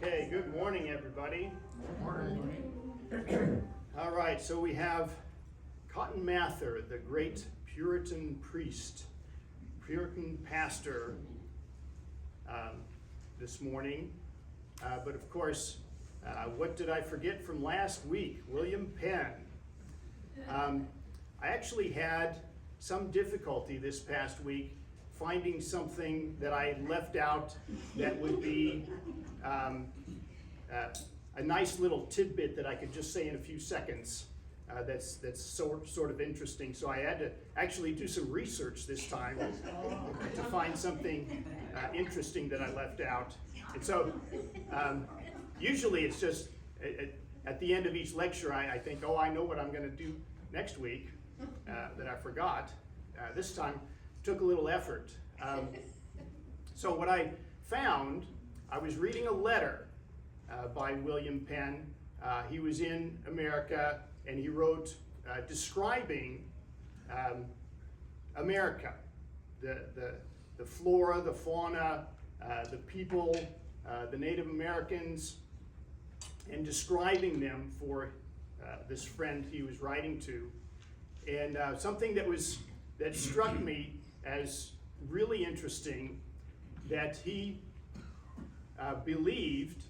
Okay, good morning, everybody. Good morning. All right, so we have Cotton Mather, the great Puritan priest, Puritan pastor this morning. But of course, what did I forget from last week? William Penn. I actually had some difficulty this past week finding something that I had left out that would be a nice little tidbit that I could just say in a few seconds that's sort of interesting. So I had to actually do some research this time to find something interesting that I left out. And so usually it's just at the end of each lecture I think, oh, I know what I'm going to do next week that I forgot. This time took a little effort. So what I found, I was reading a letter by William Penn. He was in America and he wrote describing America, the flora, the fauna, the people, the Native Americans, and describing them for this friend he was writing to. And something that struck me as really interesting, that he believed,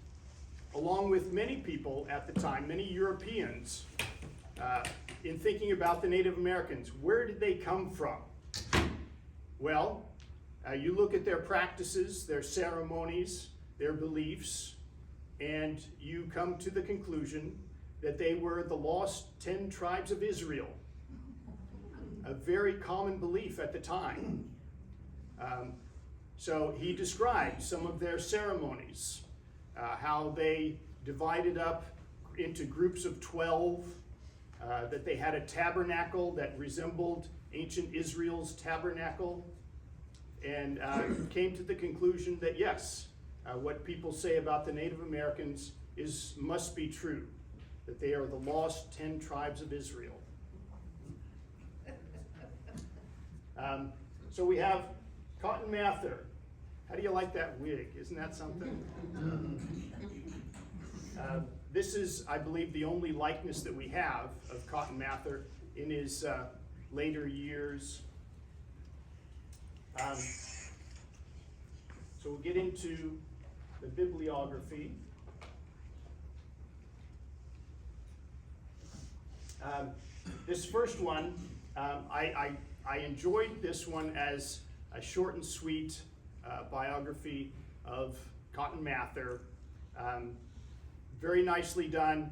along with many people at the time, many Europeans, in thinking about the Native Americans. Where did they come from? Well, you look at their practices, their ceremonies, their beliefs, and you come to the conclusion that they were the lost 10 tribes of Israel. A very common belief at the time. So he described some of their ceremonies, how they divided up into groups of 12, that they had a tabernacle that resembled ancient Israel's tabernacle, and came to the conclusion that yes, what people say about the Native Americans must be true, that they are the lost 10 tribes of Israel. So we have Cotton Mather. How do you like that wig? Isn't that something? This is, I believe, the only likeness that we have of Cotton Mather in his later years. So we'll get into the bibliography. This first one, I enjoyed this one as a short and sweet biography of Cotton Mather. Very nicely done.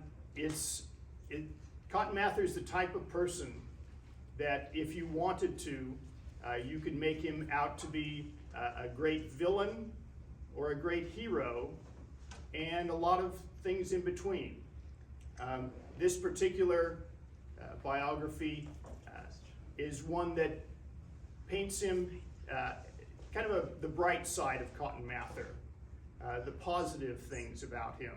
Cotton Mather is the type of person that if you wanted to, you could make him out to be a great villain or a great hero, and a lot of things in between. This particular biography is one that paints him kind of the bright side of Cotton Mather, the positive things about him.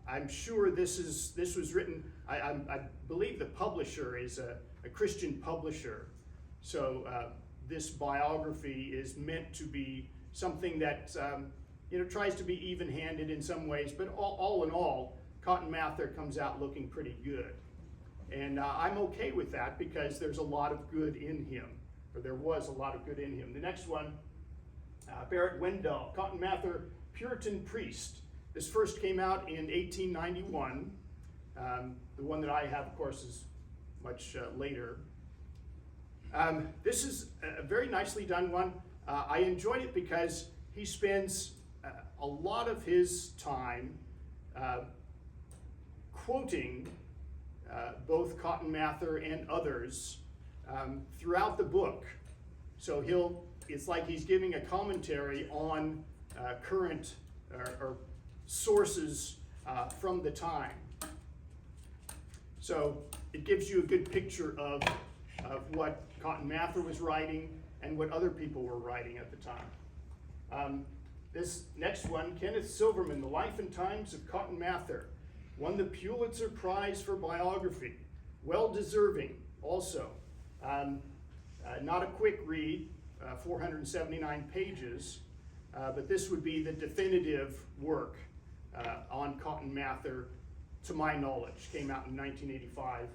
I'm sure this was written, I believe the publisher is a Christian publisher, so this biography is meant to be something that tries to be even-handed in some ways, but all in all, Cotton Mather comes out looking pretty good. And I'm okay with that because there's a lot of good in him, or there was a lot of good in him. The next one, Barrett Wendell, Cotton Mather, Puritan priest. This first came out in 1891. The one that I have, of course, is much later. This is a very nicely done one. I enjoyed it because he spends a lot of his time quoting both Cotton Mather and others throughout the book. So it's like he's giving a commentary on current or sources from the time. So it gives you a good picture of what Cotton Mather was writing and what other people were writing at the time. This next one, Kenneth Silverman, The Life and Times of Cotton Mather, won the Pulitzer Prize for biography. Well deserving also. Not a quick read, 479 pages, but this would be the definitive work on Cotton Mather, to my knowledge. Came out in 1985.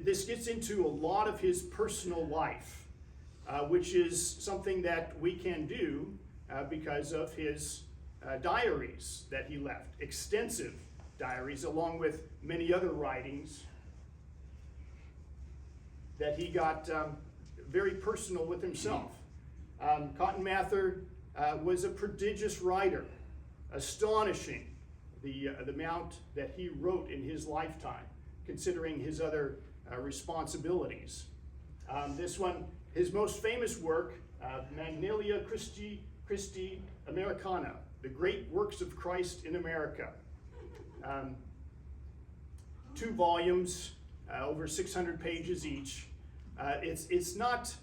This gets into a lot of his personal life, which is something that we can do because of his diaries that he left, extensive diaries, along with many other writings that he got very personal with himself. Cotton Mather was a prodigious writer, astonishing the amount that he wrote in his lifetime, considering his other responsibilities. This one, his most famous work, Magnalia Christi Americana, the Great Works of Christ in America. 2 volumes, over 600 pages each. It's not,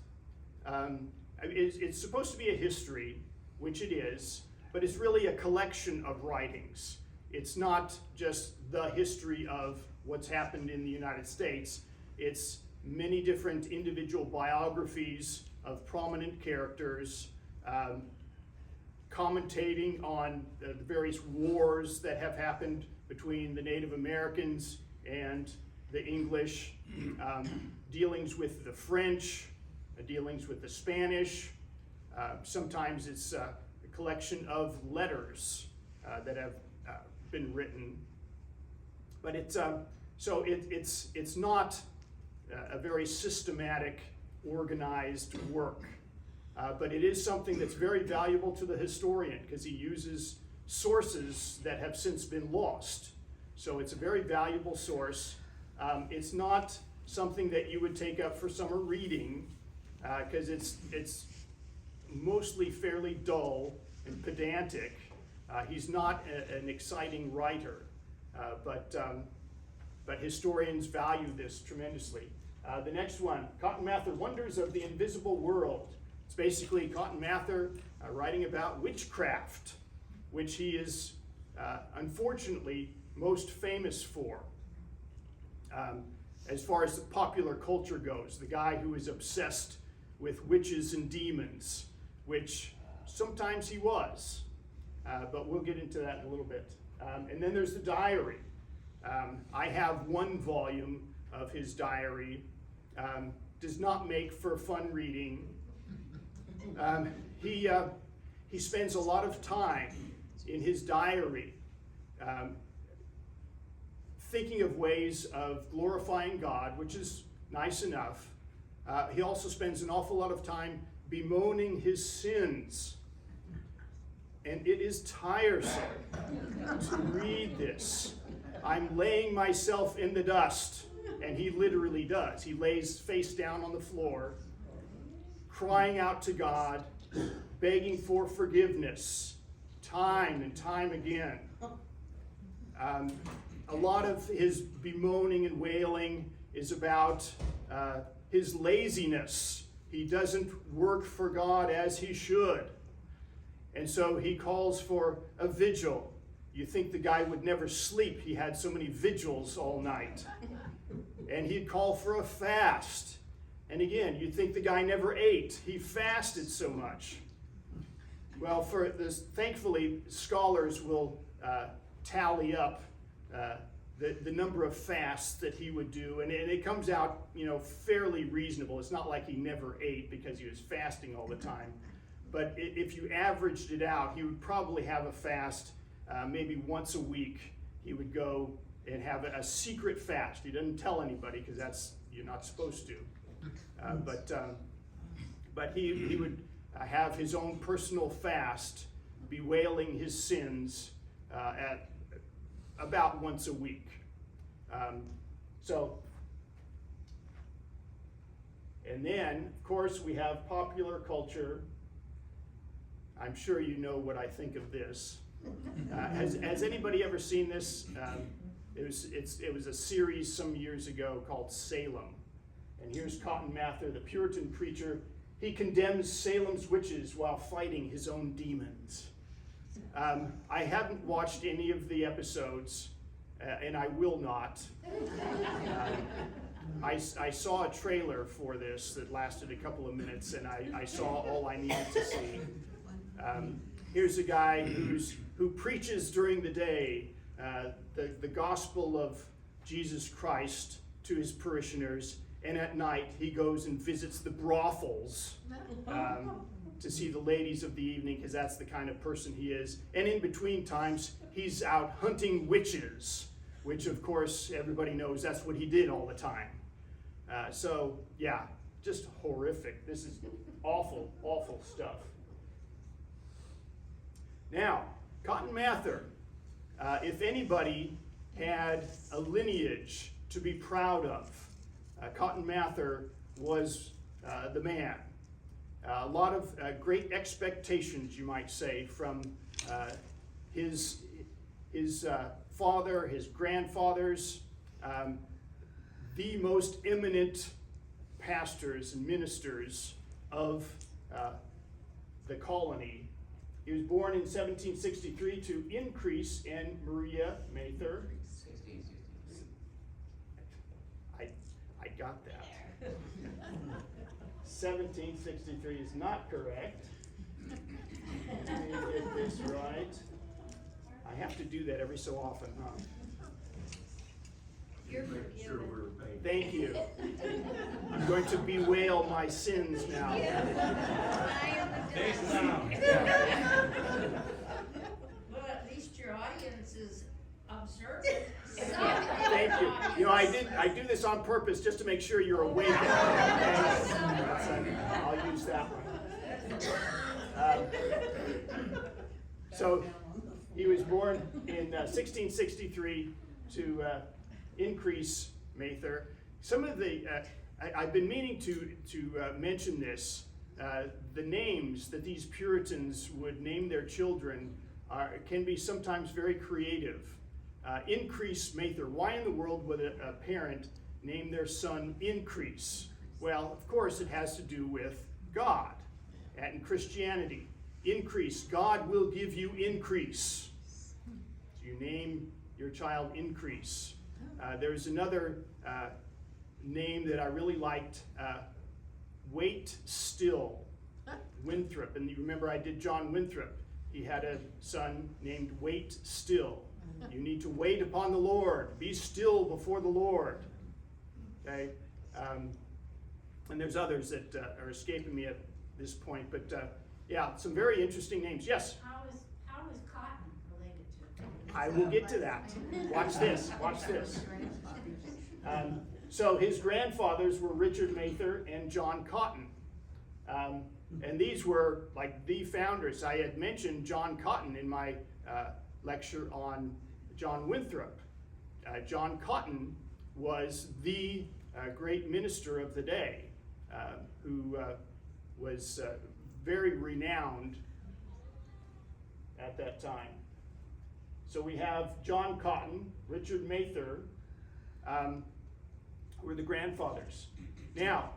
it's supposed to be a history, which it is, but it's really a collection of writings. It's not just the history of what's happened in the United States. It's many different individual biographies of prominent characters, commentating on the various wars that have happened between the Native Americans and the English, dealings with the French, dealings with the Spanish. Sometimes it's a collection of letters that have been written. But it's not a very systematic, organized work. But it is something that's very valuable to the historian because he uses sources that have since been lost. So it's a very valuable source. It's not something that you would take up for summer reading because it's mostly fairly dull and pedantic. He's not an exciting writer, but historians value this tremendously. The next one, Cotton Mather, Wonders of the Invisible World. It's basically Cotton Mather writing about witchcraft, which he is unfortunately most famous for. As far as the popular culture goes, the guy who is obsessed with witches and demons, which sometimes he was, but we'll get into that in a little bit. And then there's the diary. I have 1 volume of his diary. Does not make for fun reading. He spends a lot of time in his diary thinking of ways of glorifying God, which is nice enough. He also spends an awful lot of time bemoaning his sins. And it is tiresome to read this. I'm laying myself in the dust. And he literally does. He lays face down on the floor, crying out to God, begging for forgiveness, time and time again. A lot of his bemoaning and wailing is about his laziness. He doesn't work for God as he should. And so he calls for a vigil. You think the guy would never sleep. He had so many vigils all night. And he'd call for a fast. And again, you'd think the guy never ate. He fasted so much. Well, for this, thankfully, scholars will tally up the number of fasts that he would do, and it comes out, fairly reasonable. It's not like he never ate because he was fasting all the time. But if you averaged it out, he would probably have a fast maybe once a week. He would go and have a secret fast. He doesn't tell anybody because you're not supposed to. But he would have his own personal fast, bewailing his sins at about once a week. And then, of course, we have popular culture. I'm sure you know what I think of this. Has anybody ever seen this? It was a series some years ago called Salem. And here's Cotton Mather, the Puritan preacher. He condemns Salem's witches while fighting his own demons. I haven't watched any of the episodes, and I will not. I saw a trailer for this that lasted a couple of minutes, and I saw all I needed to see. Here's a guy who preaches during the day the gospel of Jesus Christ to his parishioners, and at night he goes and visits the brothels to see the ladies of the evening, because that's the kind of person he is. And in between times, he's out hunting witches, which of course everybody knows that's what he did all the time. So yeah, just horrific. This is awful, awful stuff. Now, Cotton Mather, if anybody had a lineage to be proud of, Cotton Mather was the man. A lot of great expectations, you might say, from his father, his grandfathers, the most eminent pastors and ministers of the colony. He was born in 1763 to Increase and Maria Mather. I got that. 1763 is not correct. Let me get this right. I have to do that every so often, huh? You're forgiven. Thank you. I'm going to bewail my sins now. I am the Well, at least your audience is observant. Thank you. You know, I do this on purpose just to make sure you're awake. Okay? I'll use that one. So he was born in 1663 to Increase Mather. Some of the I've been meaning to mention this. The names that these Puritans would name their children can be sometimes very creative. Increase Mather. Why in the world would a parent name their son Increase? Well, of course, it has to do with God and Christianity. Increase. God will give you increase. So you name your child Increase. There's another name that I really liked. Wait Still. Winthrop. And you remember I did John Winthrop. He had a son named Wait Still. You need to wait upon the Lord. Be still before the Lord. Okay? And there's others that are escaping me at this point. But yeah, some very interesting names. Yes? How is cotton related to it? I will get to that. Watch this. Watch this. So his grandfathers were Richard Mather and John Cotton. And these were like the founders. I had mentioned John Cotton in my lecture on John Winthrop. John Cotton was the great minister of the day who was very renowned at that time. So we have John Cotton, Richard Mather, who were the grandfathers. Now,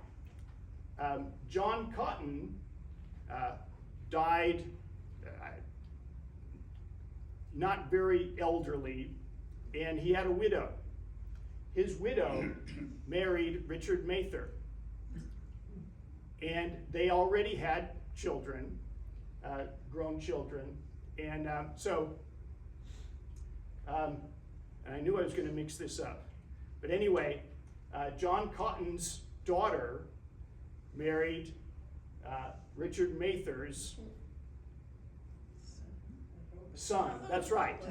John Cotton died not very elderly, and he had a widow. His widow married Richard Mather, and they already had children, grown children, and and I knew I was going to mix this up. But anyway, John Cotton's daughter married Richard Mather's son. That's right.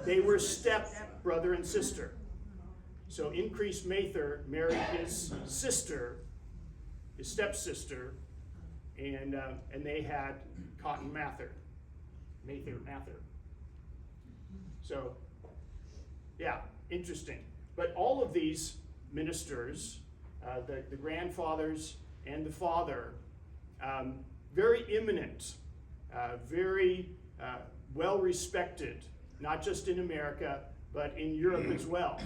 They were step brother and sister. So Increase Mather married his sister, his stepsister, and they had Cotton Mather. Mather. So, yeah, interesting. But all of these ministers, the grandfathers and the father, very eminent, very well respected, not just in America, but in Europe as well.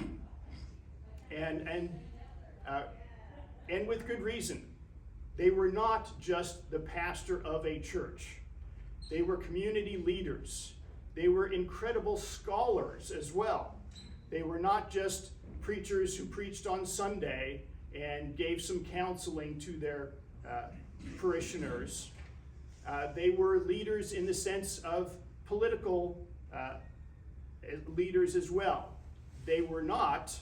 And with good reason. They were not just the pastor of a church. They were community leaders. They were incredible scholars as well. They were not just preachers who preached on Sunday and gave some counseling to their parishioners. They were leaders in the sense of political leaders as well. They were not,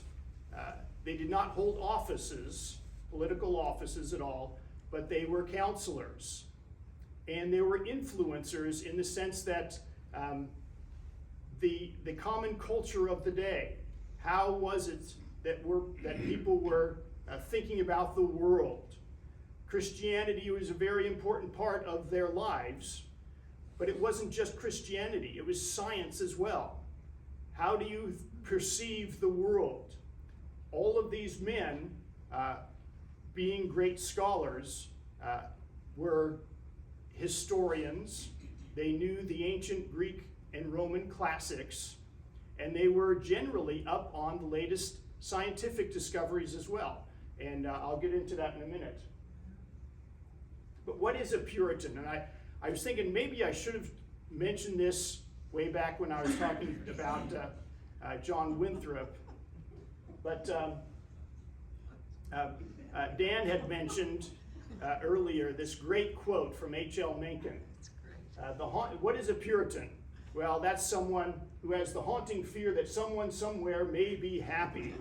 they did not hold offices, political offices at all, but they were counselors. And they were influencers in the sense that the common culture of the day, how was it that people were thinking about the world? Christianity was a very important part of their lives, but it wasn't just Christianity, it was science as well. How do you perceive the world? All of these men, being great scholars, were historians. They knew the ancient Greek and Roman classics, and they were generally up on the latest scientific discoveries as well. And I'll get into that in a minute. But what is a Puritan? And I was thinking maybe I should have mentioned this way back when I was talking about John Winthrop. But Dan had mentioned earlier this great quote from H.L. Mencken. What is a Puritan? Well, that's someone who has the haunting fear that someone somewhere may be happy.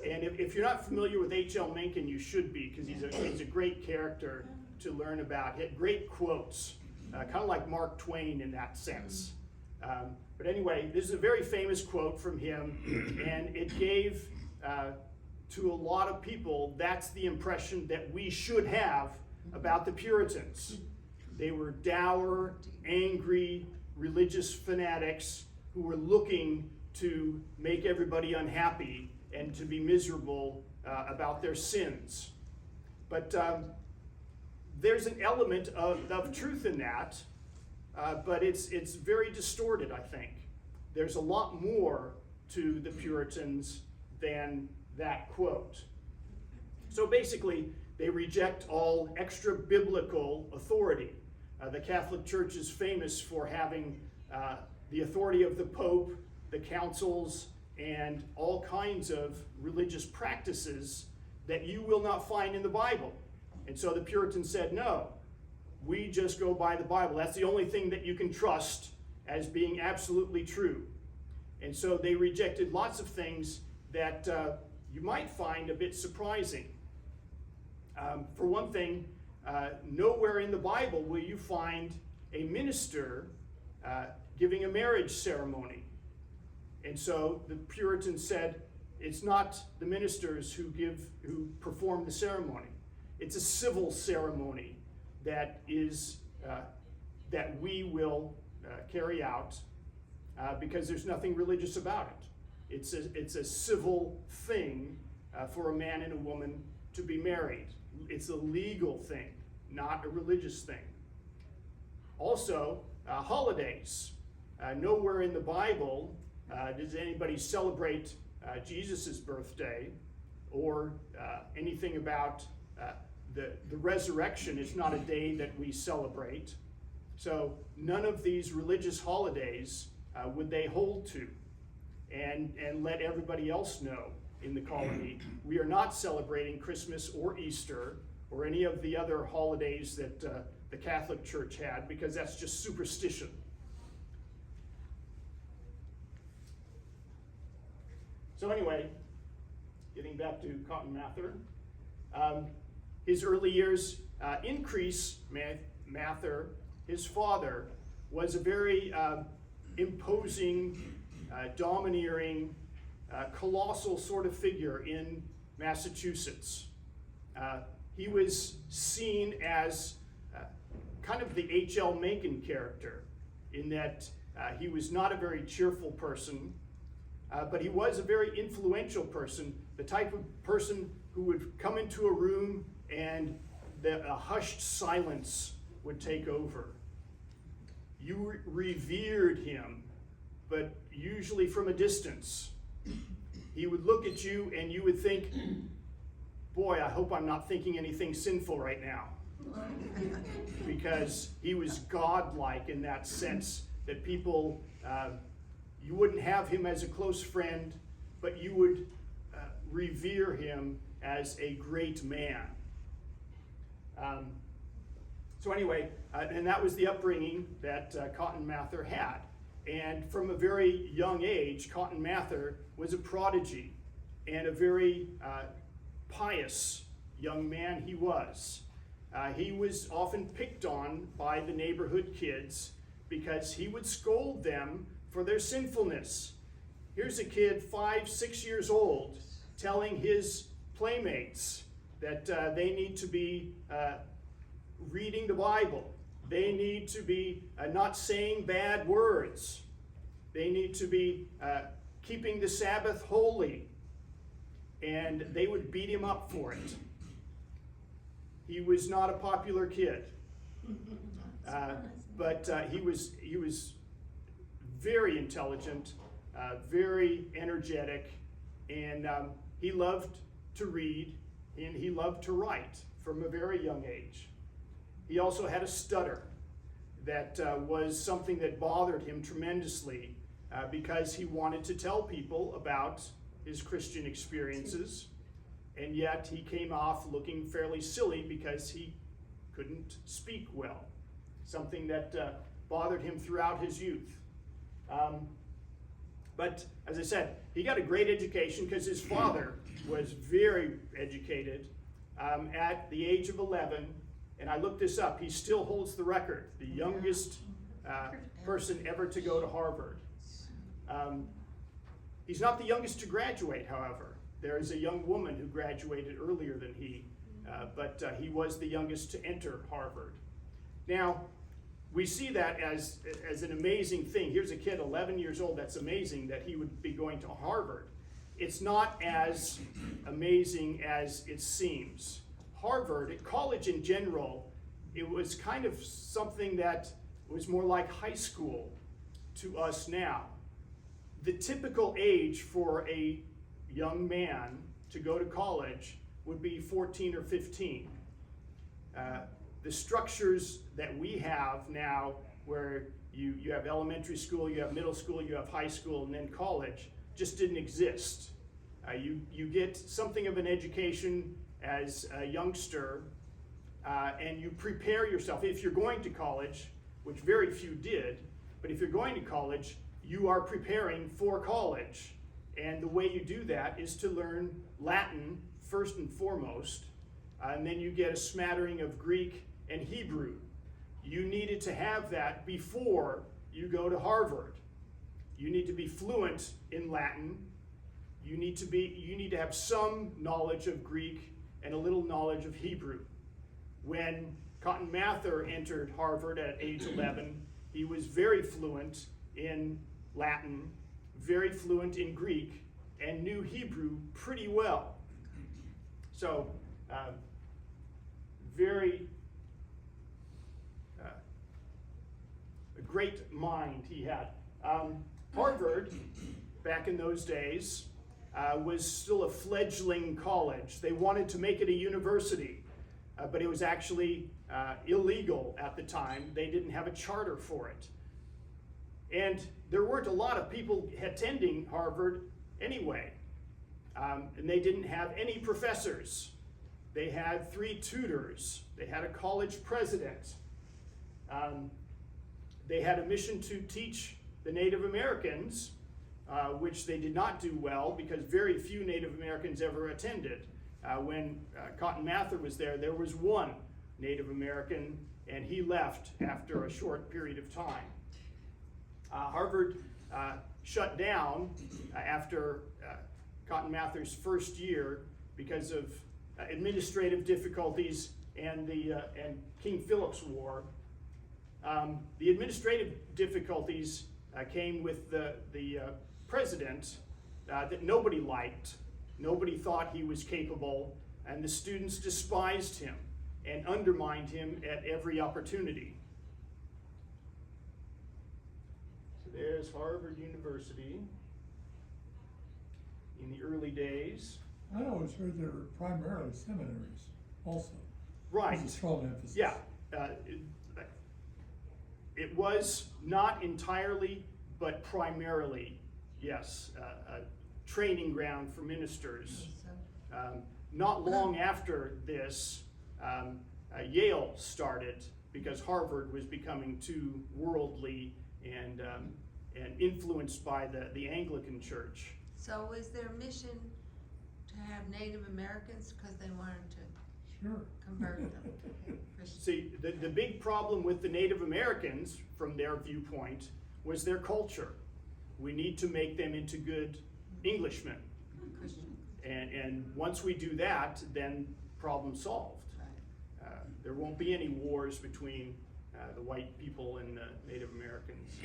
And if you're not familiar with H.L. Mencken, you should be, because he's a great character to learn about. He had great quotes, kind of like Mark Twain in that sense. But anyway, this is a very famous quote from him, and it gave to a lot of people, that's the impression that we should have about the Puritans. They were dour, angry, religious fanatics who were looking to make everybody unhappy and to be miserable about their sins. But there's an element of truth in that, but it's very distorted, I think. There's a lot more to the Puritans than that quote. So basically, they reject all extra-biblical authority. The Catholic Church is famous for having the authority of the Pope, the councils, and all kinds of religious practices that you will not find in the Bible. And so the Puritans said, no, we just go by the Bible. That's the only thing that you can trust as being absolutely true. And so they rejected lots of things that you might find a bit surprising. For one thing, nowhere in the Bible will you find a minister giving a marriage ceremony. And so the Puritans said, it's not the ministers who perform the ceremony. It's a civil ceremony that we will carry out because there's nothing religious about it. It's a civil thing for a man and a woman to be married. It's a legal thing, not a religious thing. Also, holidays. Nowhere in the Bible does anybody celebrate Jesus' birthday or anything about the resurrection. Is not a day that we celebrate. So none of these religious holidays would they hold to and let everybody else know in the colony. We are not celebrating Christmas or Easter or any of the other holidays that the Catholic Church had, because that's just superstition. So anyway, getting back to Cotton Mather, his early years, Increase Mather, his father, was a very imposing, domineering, colossal sort of figure in Massachusetts. He was seen as kind of the H.L. Mencken character, in that he was not a very cheerful person, but he was a very influential person, the type of person who would come into a room and a hushed silence would take over. You revered him, but usually from a distance. He would look at you and you would think, boy, I hope I'm not thinking anything sinful right now. Because he was godlike in that sense that people, you wouldn't have him as a close friend, but you would revere him as a great man. So anyway, and that was the upbringing that Cotton Mather had. And from a very young age, Cotton Mather was a prodigy and a very pious young man he was. He was often picked on by the neighborhood kids because he would scold them for their sinfulness. Here's a kid 5, 6 years old telling his playmates that they need to be reading the Bible. They need to be not saying bad words. They need to be keeping the Sabbath holy. And they would beat him up for it. He was not a popular kid. But he was very intelligent, very energetic, and he loved to read, and he loved to write from a very young age. He also had a stutter that was something that bothered him tremendously because he wanted to tell people about his Christian experiences, and yet he came off looking fairly silly because he couldn't speak well, something that bothered him throughout his youth. But as I said, he got a great education because his father was very educated. At the age of 11, and I looked this up, he still holds the record, the youngest person ever to go to Harvard. He's not the youngest to graduate, however. There is a young woman who graduated earlier than he, but he was the youngest to enter Harvard. Now, we see that as an amazing thing. Here's a kid, 11 years old, that's amazing that he would be going to Harvard. It's not as amazing as it seems. Harvard, college in general, it was kind of something that was more like high school to us now. The typical age for a young man to go to college would be 14 or 15. The structures that we have now, where you have elementary school, you have middle school, you have high school, and then college, just didn't exist. You get something of an education as a youngster, and you prepare yourself. If you're going to college, which very few did, but if you're going to college, you are preparing for college. And the way you do that is to learn Latin first and foremost, and then you get a smattering of Greek and Hebrew. You needed to have that before you go to Harvard. You need to be fluent in Latin. You need to have some knowledge of Greek and a little knowledge of Hebrew. When Cotton Mather entered Harvard at age 11, he was very fluent in Latin, very fluent in Greek, and knew Hebrew pretty well. So, a great mind he had. Harvard, back in those days, was still a fledgling college. They wanted to make it a university, but it was actually illegal at the time. They didn't have a charter for it. And there weren't a lot of people attending Harvard anyway. And they didn't have any professors. They had 3 tutors. They had a college president. They had a mission to teach the Native Americans, which they did not do well because very few Native Americans ever attended. When Cotton Mather was there was one Native American, and he left after a short period of time. Harvard shut down after Cotton Mather's first year because of administrative difficulties and King Philip's War. The administrative difficulties came with the president that nobody liked. Nobody thought he was capable, and the students despised him and undermined him at every opportunity. So there's Harvard University in the early days. I always heard they were primarily seminaries also. Right. There's a strong emphasis. Yeah. It was not entirely, but primarily, yes, a training ground for ministers. Not long after this, Yale started because Harvard was becoming too worldly and influenced by the Anglican Church. So was their mission to have Native Americans because they wanted to Sure. convert them to Christians? See, the big problem with the Native Americans, from their viewpoint, was their culture. We need to make them into good Englishmen. Christian, And once we do that, then problem solved. right. There won't be any wars between the white people and the Native Americans.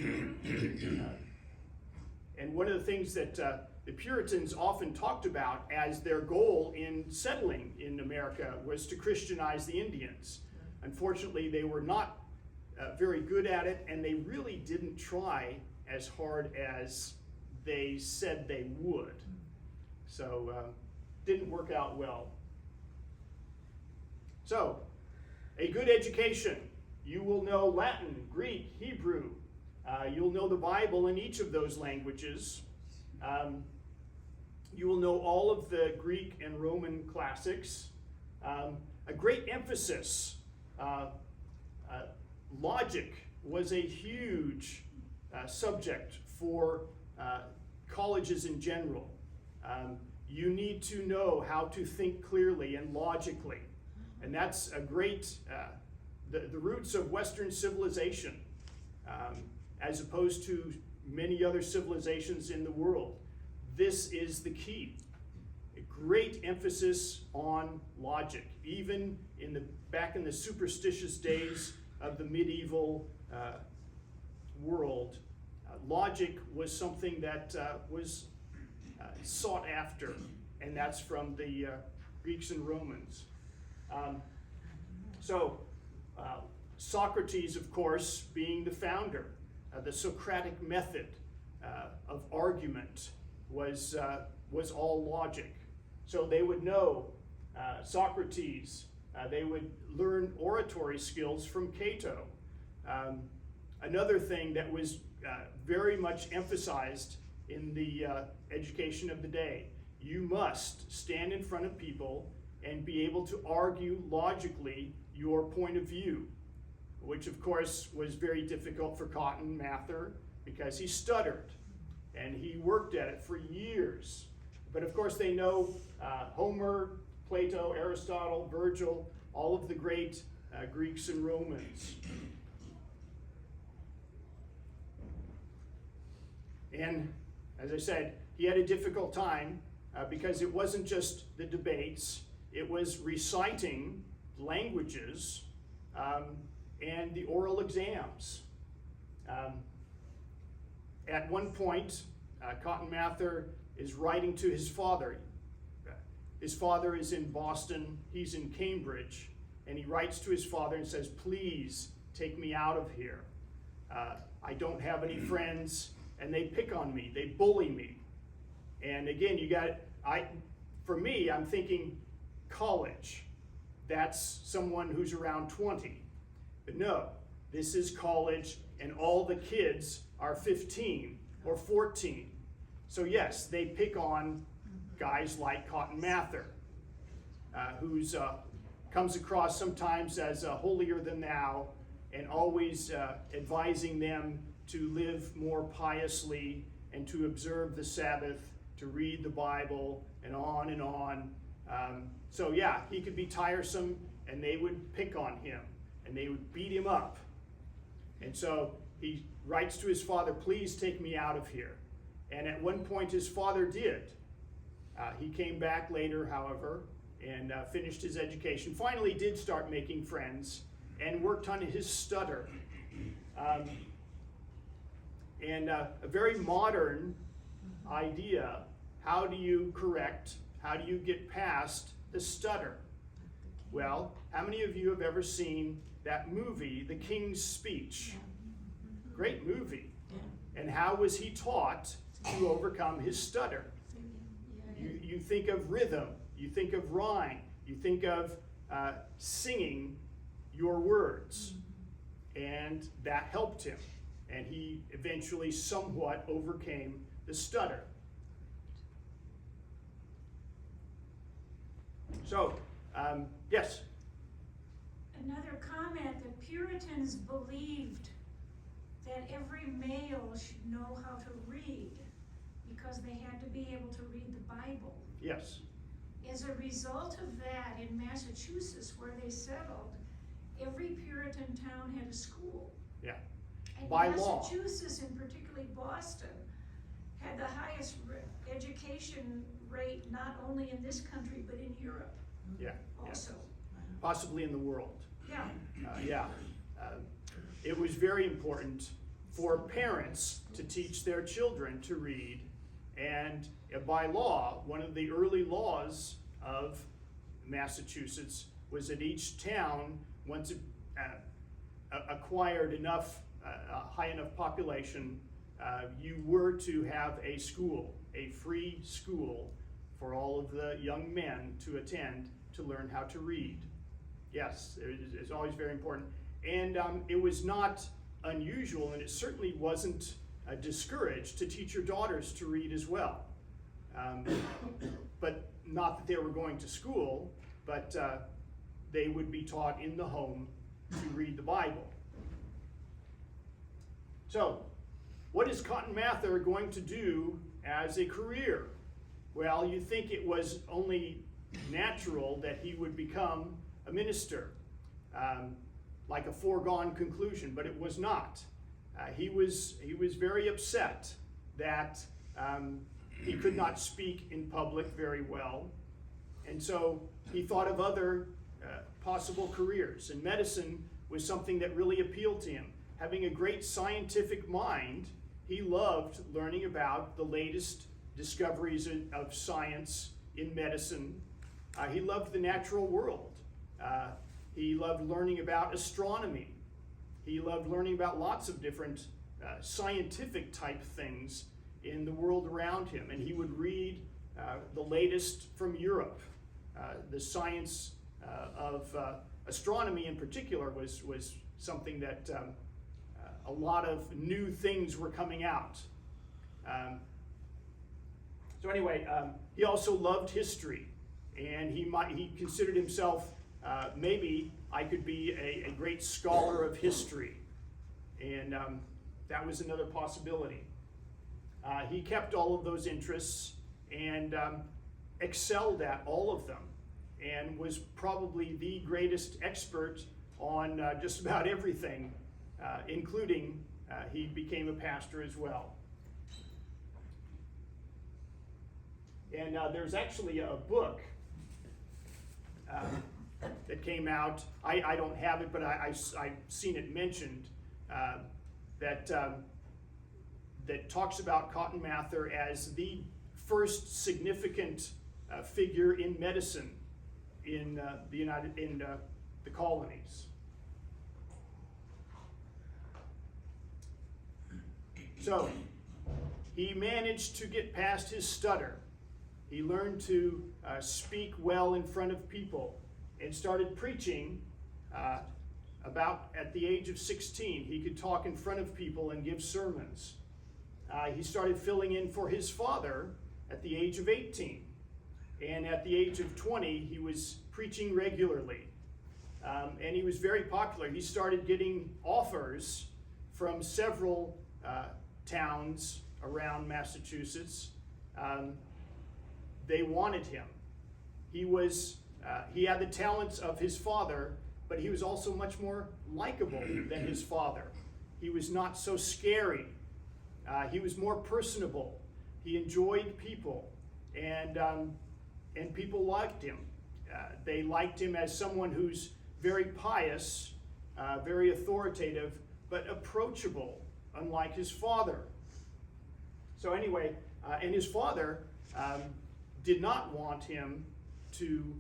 And one of the things that the Puritans often talked about as their goal in settling in America was to Christianize the Indians. Unfortunately, they were not very good at it, and they really didn't try as hard as they said they would. So, didn't work out well. So, a good education. You will know Latin, Greek, Hebrew. You'll know the Bible in each of those languages. You will know all of the Greek and Roman classics. A great emphasis. Logic was a huge subject for colleges in general. You need to know how to think clearly and logically. And that's a great, the roots of Western civilization, as opposed to many other civilizations in the world. This is the key. A great emphasis on logic. Even back in the superstitious days of the medieval world, logic was something that was sought after, and that's from the Greeks and Romans. Socrates, of course, being the founder, the Socratic method of argument was all logic. So they would know Socrates. They would learn oratory skills from Cato. Another thing that was very much emphasized in the education of the day, you must stand in front of people and be able to argue logically your point of view, which of course was very difficult for Cotton Mather because he stuttered and he worked at it for years. But of course they know Homer, Plato, Aristotle, Virgil, all of the great Greeks and Romans. And as I said, he had a difficult time because it wasn't just the debates, it was reciting languages and the oral exams. At one point, Cotton Mather is writing to his father. His father is in Boston, he's in Cambridge, and he writes to his father and says, "Please take me out of here. I don't have any friends, and they pick on me, they bully me." And again, for me, I'm thinking college. That's someone who's around 20. But no, this is college, and all the kids are 15 or 14. So yes, they pick on guys like Cotton Mather, who's comes across sometimes as holier than thou, and always advising them to live more piously and to observe the Sabbath, to read the Bible, and on and on. So yeah, he could be tiresome, and they would pick on him, and they would beat him up. And so he writes to his father, "Please take me out of here." And at one point his father did. He came back later, however, and finished his education. Finally did start making friends and worked on his stutter. And a very modern idea, how do you correct, how do you get past the stutter? Well, how many of you have ever seen that movie, The King's Speech? Great movie. And how was he taught to overcome his stutter? You think of rhythm, you think of rhyme, you think of singing your words. And that helped him. And he eventually somewhat overcame the stutter. So, yes? Another comment, the Puritans believed that every male should know how to read because they had to be able to read the Bible. Yes. As a result of that, in Massachusetts, where they settled, every Puritan town had a school. Yeah. And By law. Massachusetts, and particularly Boston, had the highest education rate, not only in this country, but in Europe Yeah. also. Possibly in the world. Yeah. Yeah. It was very important for parents to teach their children to read, and by law, one of the early laws of Massachusetts was that each town, once it acquired enough, a high enough population, you were to have a school, a free school for all of the young men to attend to learn how to read. Yes, it's always very important. And it was not unusual, and it certainly wasn't discouraged to teach your daughters to read as well. But not that they were going to school, but they would be taught in the home to read the Bible. So, what is Cotton Mather going to do as a career? Well, you think it was only natural that he would become a minister, like a foregone conclusion, but it was not. He was very upset that he could not speak in public very well, and so he thought of other possible careers, and medicine was something that really appealed to him. Having a great scientific mind, he loved learning about the latest discoveries of science in medicine. He loved the natural world. He loved learning about astronomy. He loved learning about lots of different scientific type things in the world around him. And he would read the latest from Europe. The science of astronomy in particular was something that a lot of new things were coming out. So anyway, he also loved history, and he considered himself, maybe I could be a great scholar of history, and that was another possibility. He kept all of those interests and excelled at all of them, and was probably the greatest expert on just about everything, including he became a pastor as well. And there's actually a book that came out. I don't have it, but I've seen it mentioned that talks about Cotton Mather as the first significant figure in medicine in the colonies. So he managed to get past his stutter. He learned to speak well in front of people and started preaching about at the age of 16. He could talk in front of people and give sermons. He started filling in for his father at the age of 18. And at the age of 20, he was preaching regularly. And he was very popular. He started getting offers from several towns around Massachusetts. They wanted him. He had the talents of his father, but he was also much more likable than his father. He was not so scary. He was more personable. He enjoyed people, and people liked him. They liked him as someone who's very pious, very authoritative, but approachable, unlike his father. So anyway, and his father did not want him to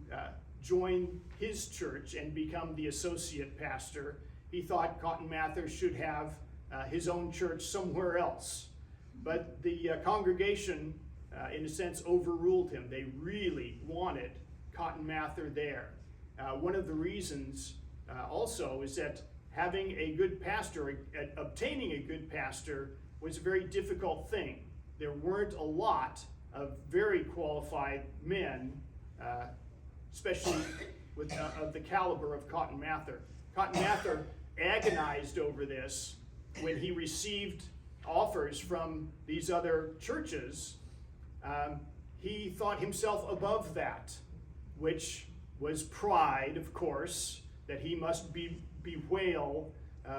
join his church and become the associate pastor. He thought Cotton Mather should have his own church somewhere else. But the congregation, in a sense, overruled him. They really wanted Cotton Mather there. One of the reasons also is that having a good pastor, obtaining a good pastor, was a very difficult thing. There weren't a lot of very qualified men, especially of the caliber of Cotton Mather. Cotton Mather agonized over this when he received offers from these other churches. He thought himself above that, which was pride, of course, that he must bewail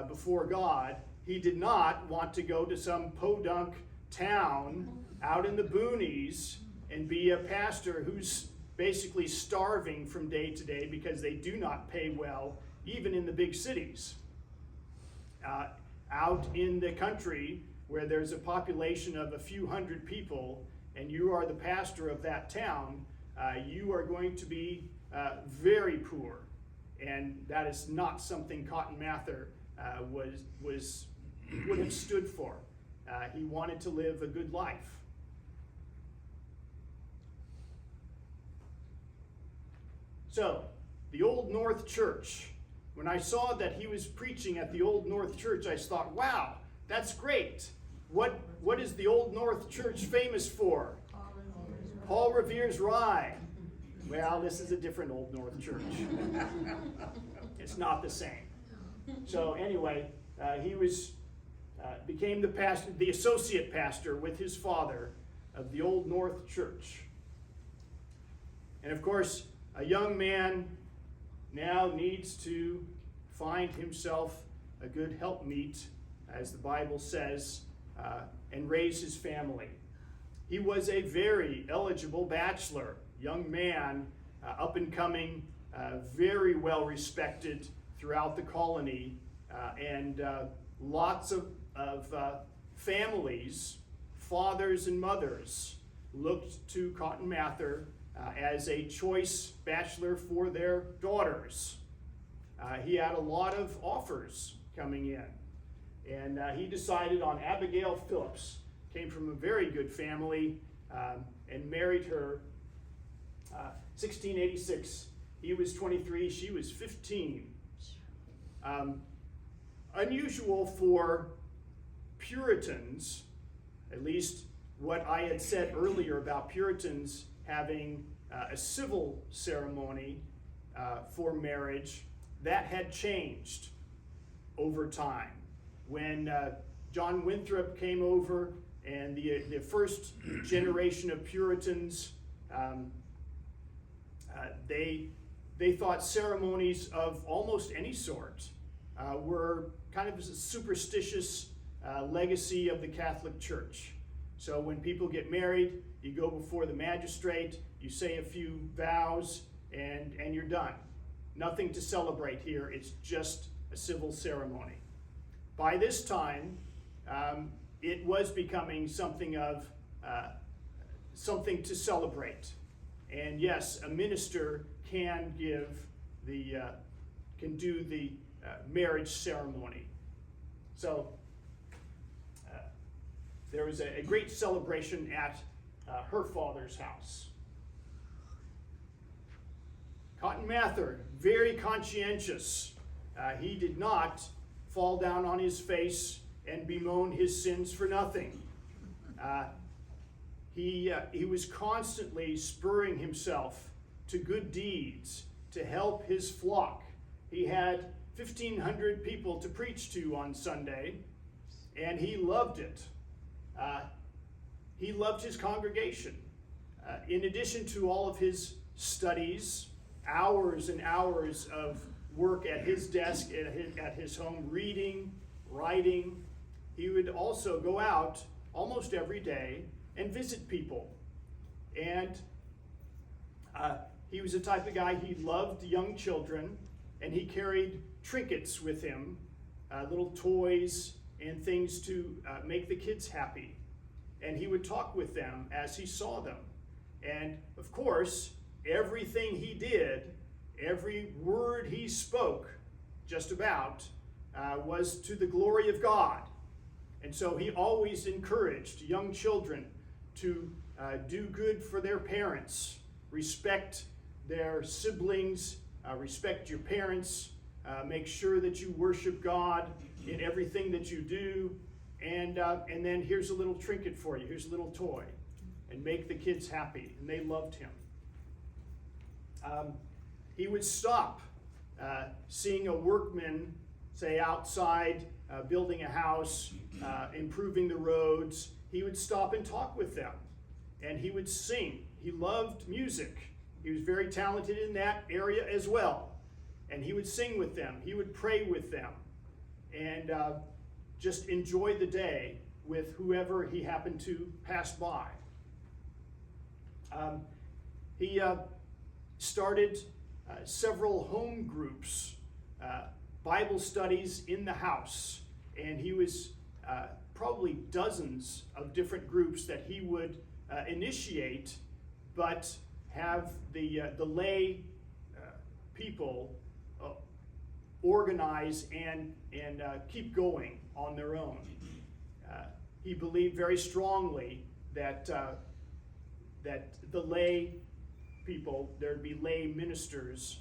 before God. He did not want to go to some podunk town out in the boonies and be a pastor who's basically starving from day to day because they do not pay well, even in the big cities. Out in the country where there's a population of a few hundred people and you are the pastor of that town, you are going to be very poor. And that is not something Cotton Mather would have stood for. He wanted to live a good life. So, the Old North Church. When I saw that he was preaching at the Old North Church, I thought, wow, that's great. What is the Old North Church famous for? Paul Revere's Rye. Well, this is a different Old North Church. It's not the same. So anyway, he became the pastor, the associate pastor with his father of the Old North Church. And of course, a young man now needs to find himself a good helpmeet, as the Bible says, and raise his family. He was a very eligible bachelor, young man, up and coming, very well respected throughout the colony, and lots of families, fathers and mothers, looked to Cotton Mather as a choice bachelor for their daughters. He had a lot of offers coming in, and he decided on Abigail Phillips. Came from a very good family, and married her 1686. He was 23, she was 15. Unusual for Puritans, at least what I had said earlier about Puritans having a civil ceremony for marriage, that had changed over time. When John Winthrop came over and the first generation of Puritans, they thought ceremonies of almost any sort were kind of a superstitious legacy of the Catholic Church. So when people get married, you go before the magistrate, you say a few vows, and you're done. Nothing to celebrate here, it's just a civil ceremony. By this time, it was becoming something of something to celebrate. And yes, a minister can do the marriage ceremony. So there was a great celebration at her father's house. Cotton Mather, very conscientious. He did not fall down on his face and bemoan his sins for nothing. He was constantly spurring himself to good deeds to help his flock. He had 1,500 people to preach to on Sunday, and he loved it. He loved his congregation. In addition to all of his studies, hours and hours of work at his desk, at his home, reading, writing, he would also go out almost every day and visit people. And he was the type of guy, he loved young children, and he carried trinkets with him, little toys and things to make the kids happy. And he would talk with them as he saw them. And of course, everything he did, every word he spoke, just about, was to the glory of God. And so he always encouraged young children to do good for their parents, respect their siblings, respect your parents, make sure that you worship God in everything that you do, and then here's a little trinket for you, here's a little toy, and make the kids happy. And they loved him. he would stop seeing a workman, say outside, building a house, improving the roads. He would stop and talk with them, and he would sing. He loved music. He was very talented in that area as well. And he would sing with them. He would pray with them, and just enjoy the day with whoever he happened to pass by. He started several home groups, Bible studies in the house, and he was probably dozens of different groups that he would initiate, but have the lay people organize and keep going on their own. He believed very strongly that the lay people, there'd be lay ministers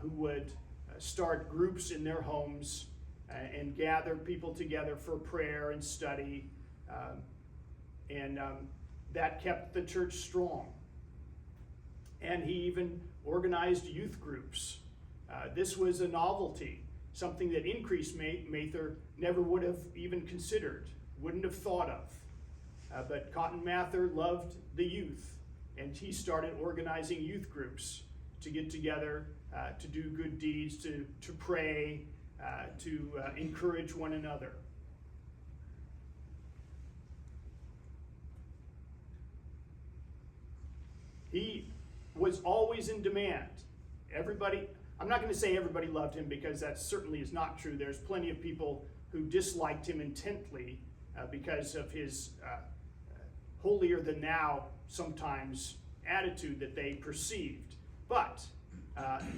who would start groups in their homes and gather people together for prayer and study, and that kept the church strong. And he even organized youth groups. This was a novelty, something that Increase Mather never would have even considered, wouldn't have thought of. But Cotton Mather loved the youth, and he started organizing youth groups to get together, to do good deeds, to pray, to encourage one another. He was always in demand. Everybody, I'm not going to say everybody loved him, because that certainly is not true. There's plenty of people who disliked him intently because of his holier than thou, sometimes, attitude that they perceived. But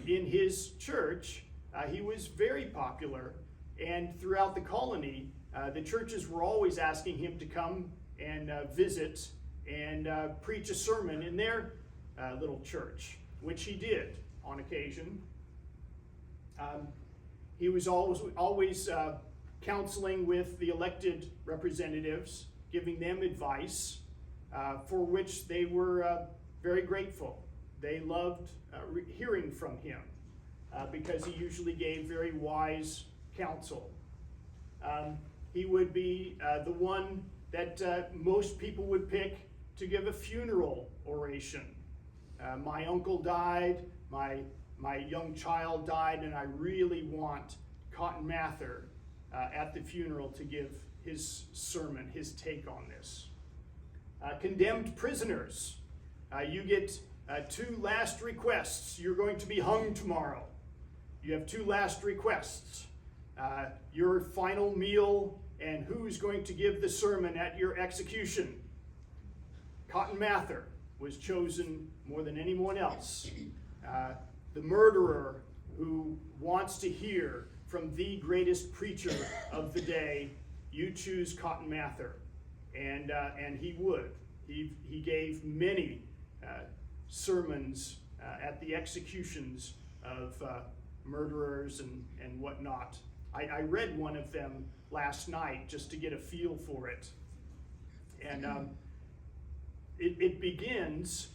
in his church, he was very popular, and throughout the colony, the churches were always asking him to come and visit and preach a sermon in their little church, which he did on occasion. He was always counseling with the elected representatives, giving them advice, for which they were very grateful. They loved hearing from him because he usually gave very wise counsel. He would be the one that most people would pick to give a funeral oration. My uncle died, my young child died, and I really want Cotton Mather at the funeral to give his sermon, his take on this. Condemned prisoners. You get 2 last requests. You're going to be hung tomorrow. You have 2 last requests. Your final meal, and who's going to give the sermon at your execution. Cotton Mather was chosen more than anyone else. The murderer who wants to hear from the greatest preacher of the day, you choose Cotton Mather. And he would. He gave many sermons at the executions of murderers and whatnot. I read one of them last night just to get a feel for it. And it begins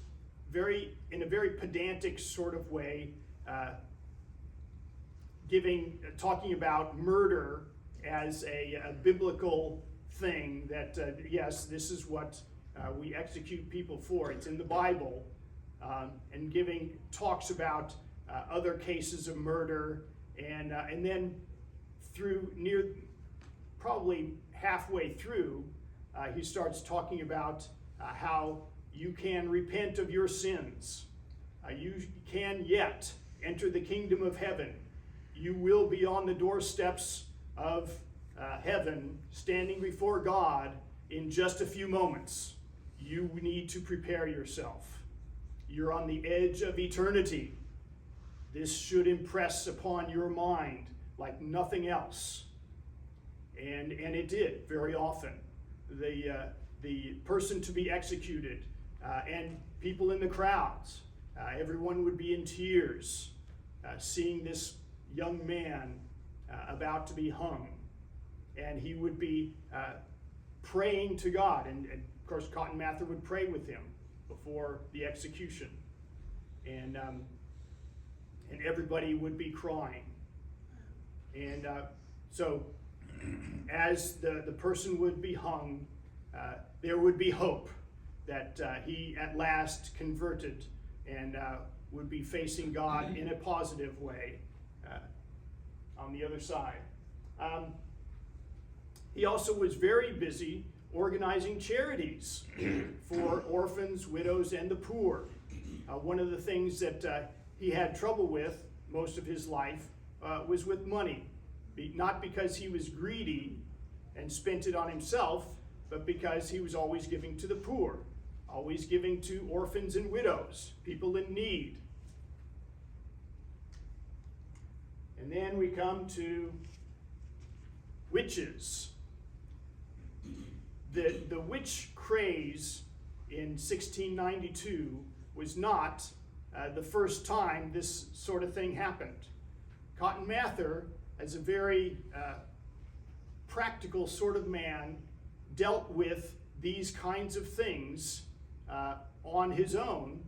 in a very pedantic sort of way, talking about murder as a biblical thing, that yes, this is what we execute people for. It's in the Bible, and talks about other cases of murder, and then probably halfway through, he starts talking about how you can repent of your sins. You can yet enter the kingdom of heaven. You will be on the doorsteps of heaven, standing before God in just a few moments. You need to prepare yourself. You're on the edge of eternity. This should impress upon your mind like nothing else. And it did very often. The person to be executed, and people in the crowds, everyone would be in tears seeing this young man about to be hung. And he would be praying to God. And of course, Cotton Mather would pray with him before the execution. And and everybody would be crying. And so as the person would be hung, there would be hope that he at last converted and would be facing God in a positive way on the other side. He also was very busy organizing charities for orphans, widows, and the poor. One of the things that he had trouble with most of his life was with money. Not because he was greedy and spent it on himself, but because he was always giving to the poor, always giving to orphans and widows, people in need. And then we come to witches. The witch craze in 1692 was not the first time this sort of thing happened. Cotton Mather, as a very practical sort of man, dealt with these kinds of things on his own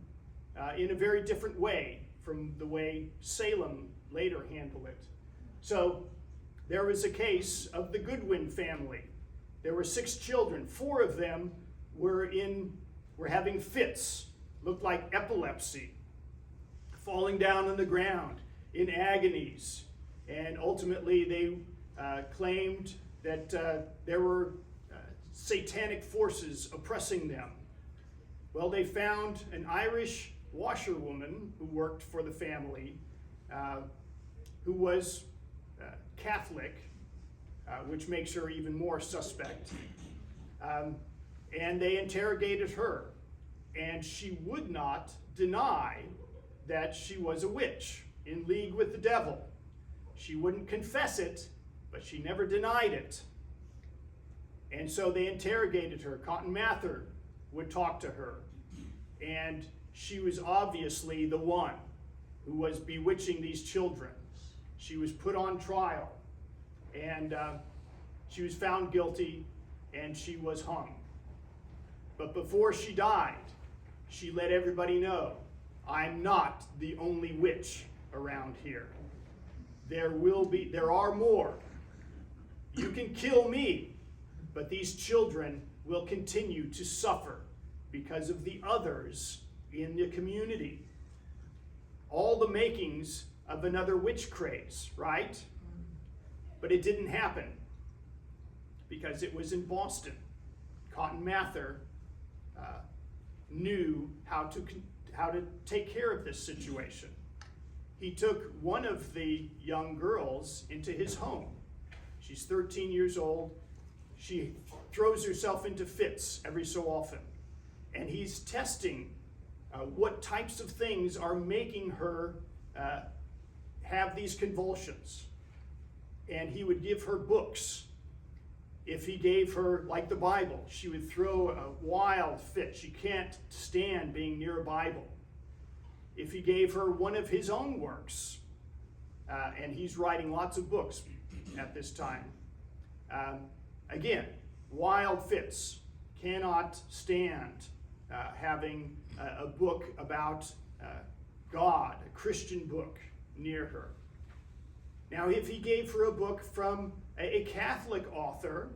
in a very different way from the way Salem later handled it. So there was a case of the Goodwin family. There were 6 children. 4 of them were having fits, looked like epilepsy, falling down on the ground in agonies. And ultimately they claimed that there were satanic forces oppressing them. Well, they found an Irish washerwoman who worked for the family, who was Catholic, which makes her even more suspect. And they interrogated her, and she would not deny that she was a witch in league with the devil. She wouldn't confess it, but she never denied it. And so they interrogated her. Cotton Mather would talk to her, and she was obviously the one who was bewitching these children. She was put on trial, and she was found guilty, and she was hung. But before she died, she let everybody know, I'm not the only witch around here. There are more. You can kill me, but these children will continue to suffer because of the others in the community. All the makings of another witch craze, right? But it didn't happen because it was in Boston. Cotton Mather knew how to take care of this situation. He took one of the young girls into his home. She's 13 years old. She throws herself into fits every so often. And he's testing what types of things are making her have these convulsions. And he would give her books. If he gave her, like the Bible, she would throw a wild fit. She can't stand being near a Bible. If he gave her one of his own works, and he's writing lots of books at this time, again, wild fits, cannot stand having a book about God, a Christian book, near her. Now, if he gave her a book from a Catholic author,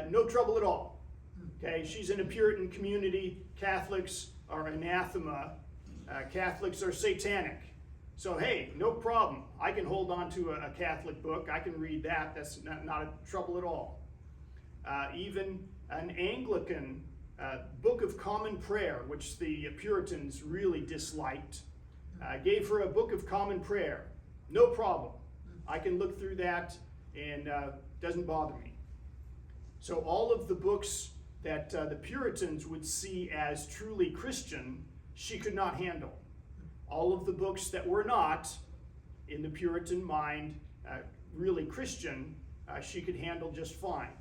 no trouble at all. Okay, she's in a Puritan community. Catholics are anathema. Catholics are satanic. So, hey, no problem. I can hold on to a Catholic book. I can read that. That's not a trouble at all. Even an Anglican Book of Common Prayer, which the Puritans really disliked, gave her a Book of Common Prayer. No problem. I can look through that and doesn't bother me. So all of the books that the Puritans would see as truly Christian, she could not handle. All of the books that were not, in the Puritan mind, really Christian, she could handle just fine.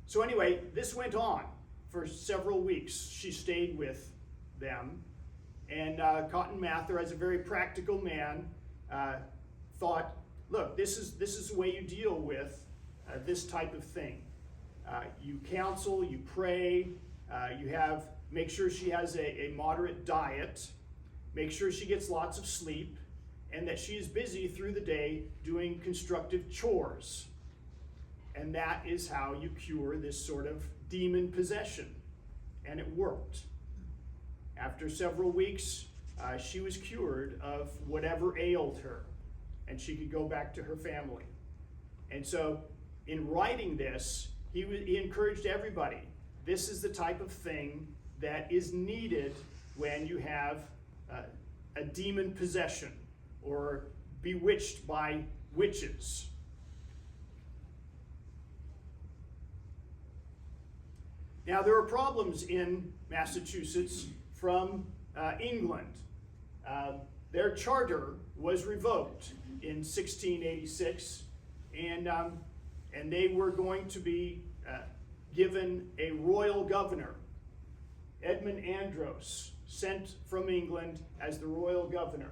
So anyway, this went on for several weeks. She stayed with them. And Cotton Mather, as a very practical man, thought, look, this is the way you deal with this type of thing. You counsel, you pray, make sure she has a moderate diet, make sure she gets lots of sleep, and that she is busy through the day doing constructive chores. And that is how you cure this sort of demon possession. And it worked. After several weeks, she was cured of whatever ailed her, and she could go back to her family. And so, in writing this, he encouraged everybody. This is the type of thing that is needed when you have a demon possession or bewitched by witches. Now, there are problems in Massachusetts from England. Their charter was revoked in 1686, and they were going to be given a royal governor. Edmund Andros, sent from England as the royal governor.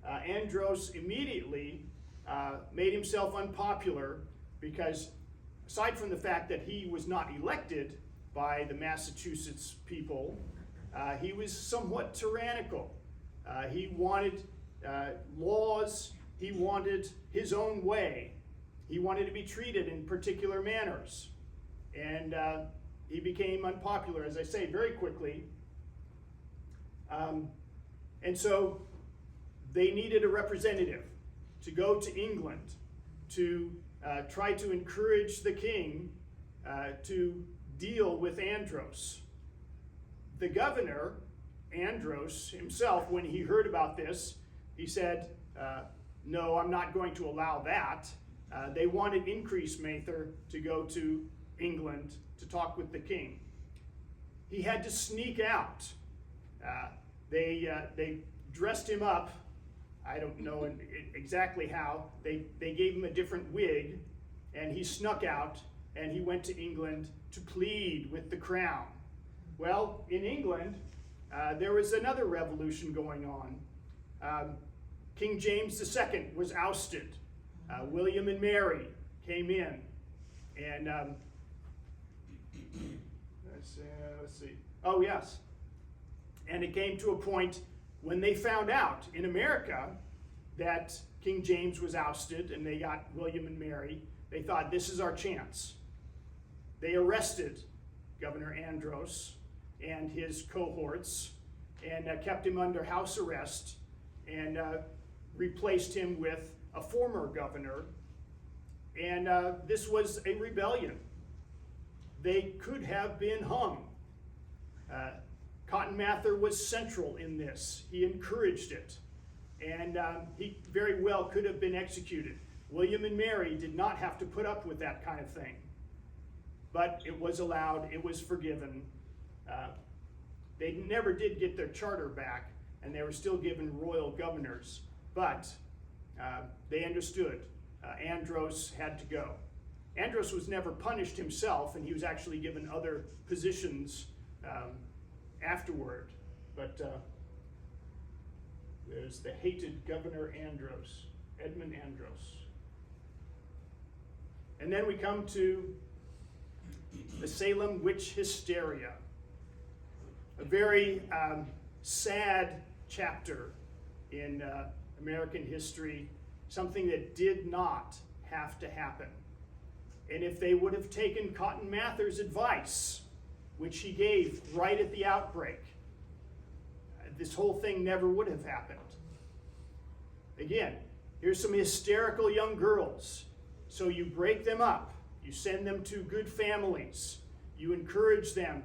Andros immediately made himself unpopular because, aside from the fact that he was not elected by the Massachusetts people, he was somewhat tyrannical. He wanted laws, he wanted his own way. He wanted to be treated in particular manners. And he became unpopular, as I say, very quickly. And so they needed a representative to go to England to try to encourage the king to deal with Andros. The governor, Andros himself, when he heard about this, he said, no, I'm not going to allow that. They wanted Increase Mather to go to England to talk with the king. He had to sneak out. They dressed him up. I don't know exactly how. They gave him a different wig, and he snuck out, and he went to England to plead with the crown. Well, in England, there was another revolution going on. King James II was ousted. William and Mary came in, and let's see. Oh, yes. And it came to a point when they found out in America that King James was ousted and they got William and Mary, they thought, this is our chance. They arrested Governor Andros and his cohorts and kept him under house arrest and replaced him with a former governor. And this was a rebellion. They could have been hung. Cotton Mather was central in this. He encouraged it. And he very well could have been executed. William and Mary did not have to put up with that kind of thing. But it was allowed, it was forgiven. They never did get their charter back, and they were still given royal governors. But they understood. Andros had to go. Andros was never punished himself, and he was actually given other positions afterward. But there's the hated Governor Andros, Edmund Andros. And then we come to the Salem witch hysteria, a very sad chapter in American history, something that did not have to happen. And if they would have taken Cotton Mather's advice, which he gave right at the outbreak, this whole thing never would have happened. Again, here's some hysterical young girls. So you break them up. You send them to good families. You encourage them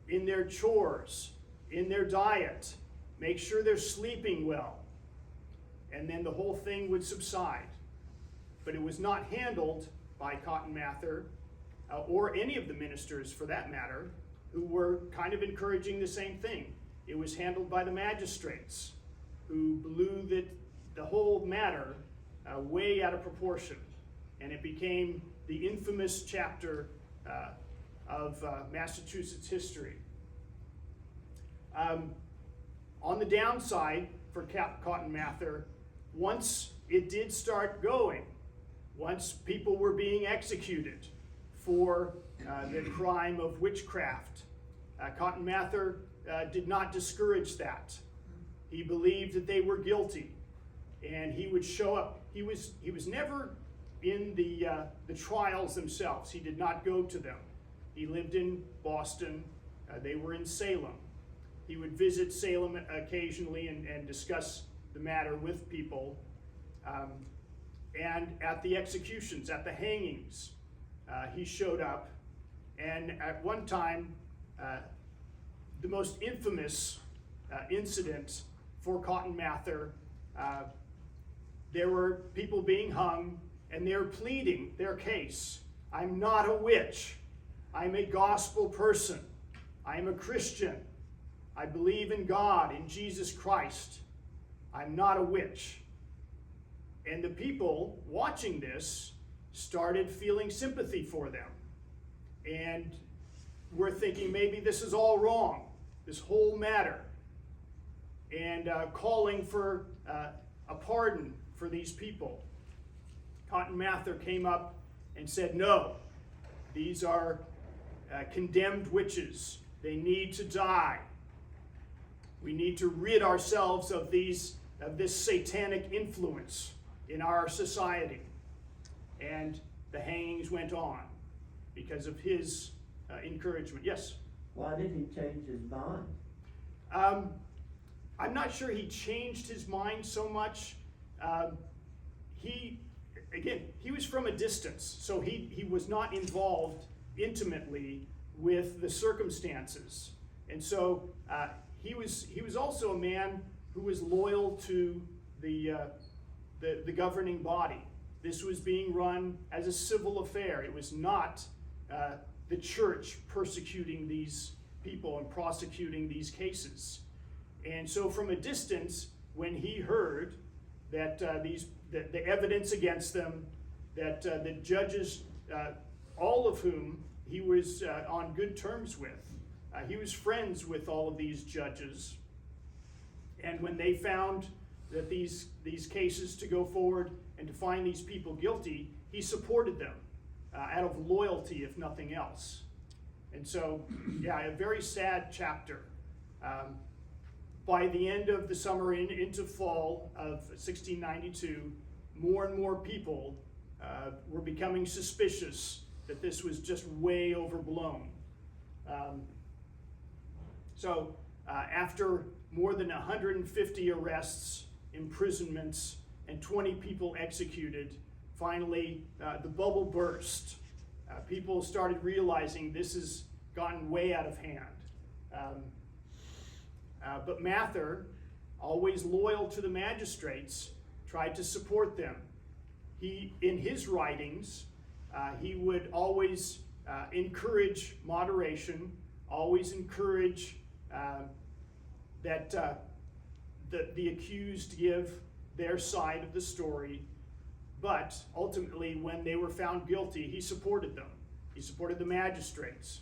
in their chores, in their diet. Make sure they're sleeping well. And then the whole thing would subside. But it was not handled by Cotton Mather, or any of the ministers for that matter, who were kind of encouraging the same thing. It was handled by the magistrates, who blew the whole matter way out of proportion. And it became the infamous chapter of Massachusetts history. On the downside for Cotton Mather, once it did start going, once people were being executed for the crime of witchcraft, Cotton Mather did not discourage that. He believed that they were guilty, and he would show up. He was never in the trials themselves. He did not go to them. He lived in Boston. They were in Salem. He would visit Salem occasionally and discuss the matter with people. And at the executions, at the hangings, he showed up. And at one time, the most infamous incident for Cotton Mather, there were people being hung, and they're pleading their case. I'm not a witch. I'm a gospel person. I'm a Christian. I believe in God, in Jesus Christ. I'm not a witch. And the people watching this started feeling sympathy for them. And we're thinking maybe this is all wrong, this whole matter. And calling for a pardon for these people. Cotton Mather came up and said, no, these are condemned witches. They need to die. We need to rid ourselves of this satanic influence in our society. And the hangings went on because of his encouragement. Yes? Why did he change his mind? I'm not sure he changed his mind so much. He was from a distance, so he was not involved intimately with the circumstances. And so he was also a man who was loyal to the governing body. This was being run as a civil affair. It was not the church persecuting these people and prosecuting these cases. And so from a distance, when he heard that the evidence against them, that the judges, all of whom he was on good terms with, he was friends with all of these judges. And when they found that these cases to go forward and to find these people guilty, he supported them out of loyalty, if nothing else. And so, yeah, a very sad chapter. By the end of the summer into fall of 1692, more and more people were becoming suspicious that this was just way overblown. So after more than 150 arrests, imprisonments, and 20 people executed, finally the bubble burst. People started realizing this has gotten way out of hand. But Mather, always loyal to the magistrates, tried to support them. In his writings, he would always encourage moderation, always encourage that the accused give their side of the story. But ultimately, when they were found guilty, he supported them. He supported the magistrates.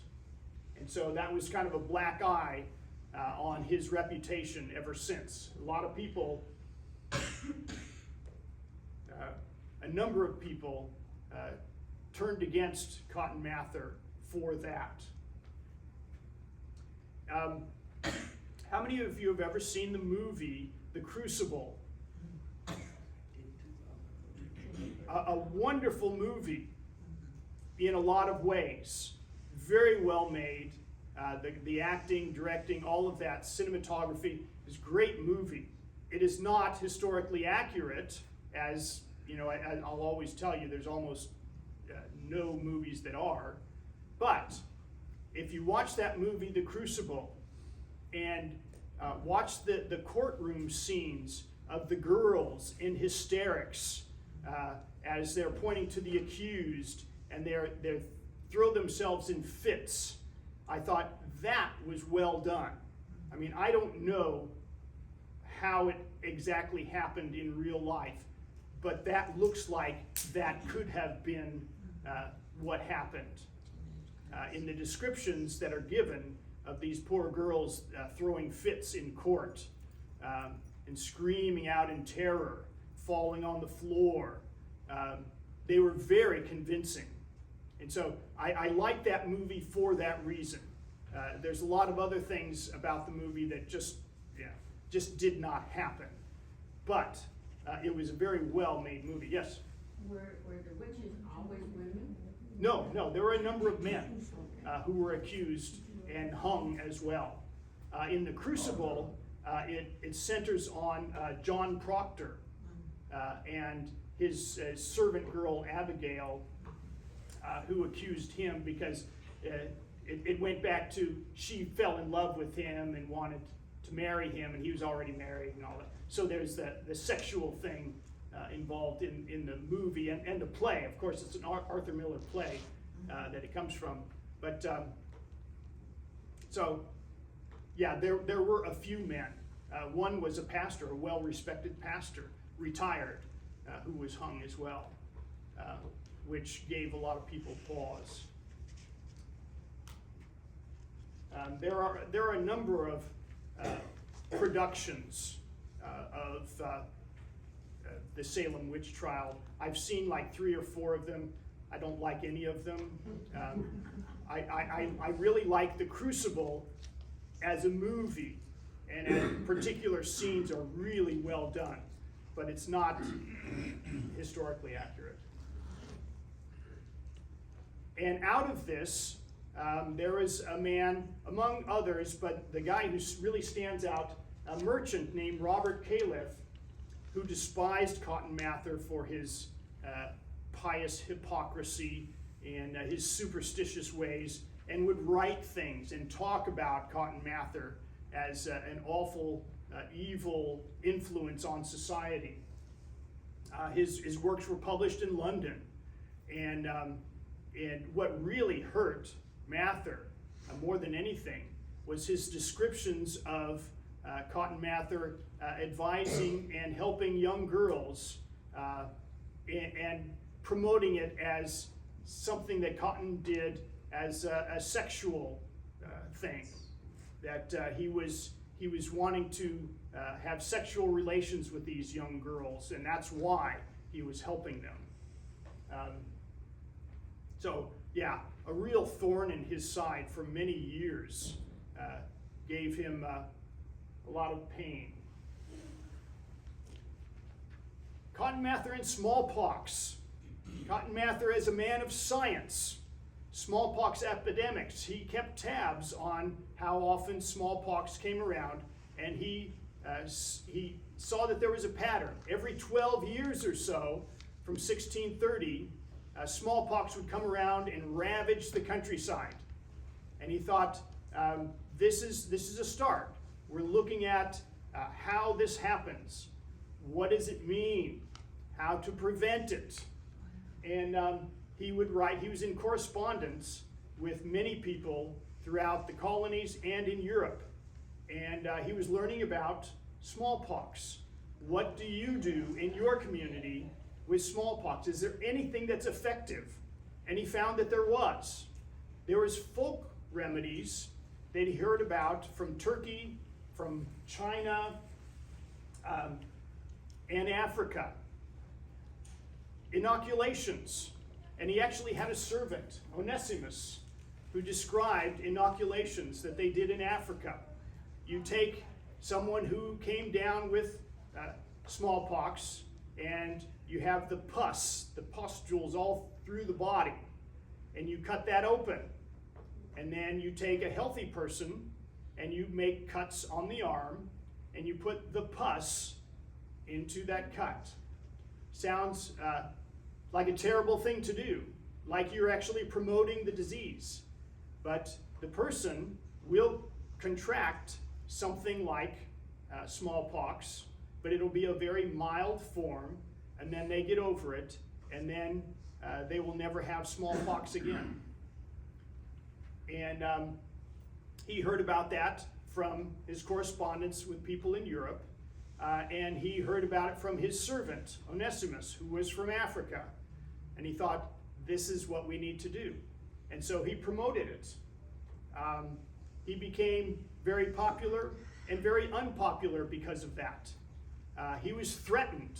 And so that was kind of a black eye on his reputation ever since. A lot of people, a number of people turned against Cotton Mather for that. How many of you have ever seen the movie The Crucible? A wonderful movie in a lot of ways. Very well made. The acting, directing, all of that, cinematography is a great movie. It is not historically accurate, as you know. I'll always tell you, there's almost no movies that are. But if you watch that movie, The Crucible, and watch the courtroom scenes of the girls in hysterics as they're pointing to the accused, and they throw themselves in fits. I thought that was well done. I mean, I don't know how it exactly happened in real life, but that looks like that could have been what happened. In the descriptions that are given of these poor girls throwing fits in court and screaming out in terror, falling on the floor, they were very convincing. And so I like that movie for that reason. There's a lot of other things about the movie that just, just did not happen. But it was a very well-made movie. Yes? Were the witches always women? No, there were a number of men who were accused and hung as well. In The Crucible, it centers on John Proctor and his servant girl Abigail, who accused him because it went back to she fell in love with him and wanted to marry him, and he was already married and all that. So there's the sexual thing involved in the movie and the play. Of course, it's an Arthur Miller play that it comes from. But so, yeah, there were a few men. One was a pastor, a well-respected pastor, retired, who was hung as well, which gave a lot of people pause. There are a number of productions of the Salem witch trial. I've seen like 3 or 4 of them. I don't like any of them. I really like The Crucible as a movie, and particular scenes are really well done, but it's not historically accurate. And out of this, there is a man, among others, but the guy who really stands out, a merchant named Robert Califf, who despised Cotton Mather for his pious hypocrisy and his superstitious ways, and would write things and talk about Cotton Mather as an awful, evil influence on society. His works were published in London, and what really hurt Mather more than anything was his descriptions of Cotton Mather advising and helping young girls and promoting it as something that Cotton did as a sexual thing, that he was wanting to have sexual relations with these young girls, and that's why he was helping them. So yeah, a real thorn in his side for many years gave him a lot of pain. Cotton Mather and smallpox. Cotton Mather as a man of science. Smallpox epidemics. He kept tabs on how often smallpox came around, and he saw that there was a pattern. Every 12 years or so, from 1630, smallpox would come around and ravage the countryside. And he thought, this is a start. We're looking at how this happens. What does it mean? How to prevent it? And he would write, he was in correspondence with many people throughout the colonies and in Europe. And he was learning about smallpox. What do you do in your community with smallpox? Is there anything that's effective? And he found that there was. There was folk remedies that he heard about from Turkey, from China, and Africa. Inoculations. And he actually had a servant, Onesimus, who described inoculations that they did in Africa. You take someone who came down with smallpox, and you have the pus, the pustules all through the body, and you cut that open. And then you take a healthy person, and you make cuts on the arm, and you put the pus into that cut. Sounds like a terrible thing to do, like you're actually promoting the disease. But the person will contract something like smallpox, but it'll be a very mild form, and then they get over it, and then they will never have smallpox again. And he heard about that from his correspondence with people in Europe, and he heard about it from his servant, Onesimus, who was from Africa. And he thought, this is what we need to do. And so he promoted it. He became very popular and very unpopular because of that. He was threatened.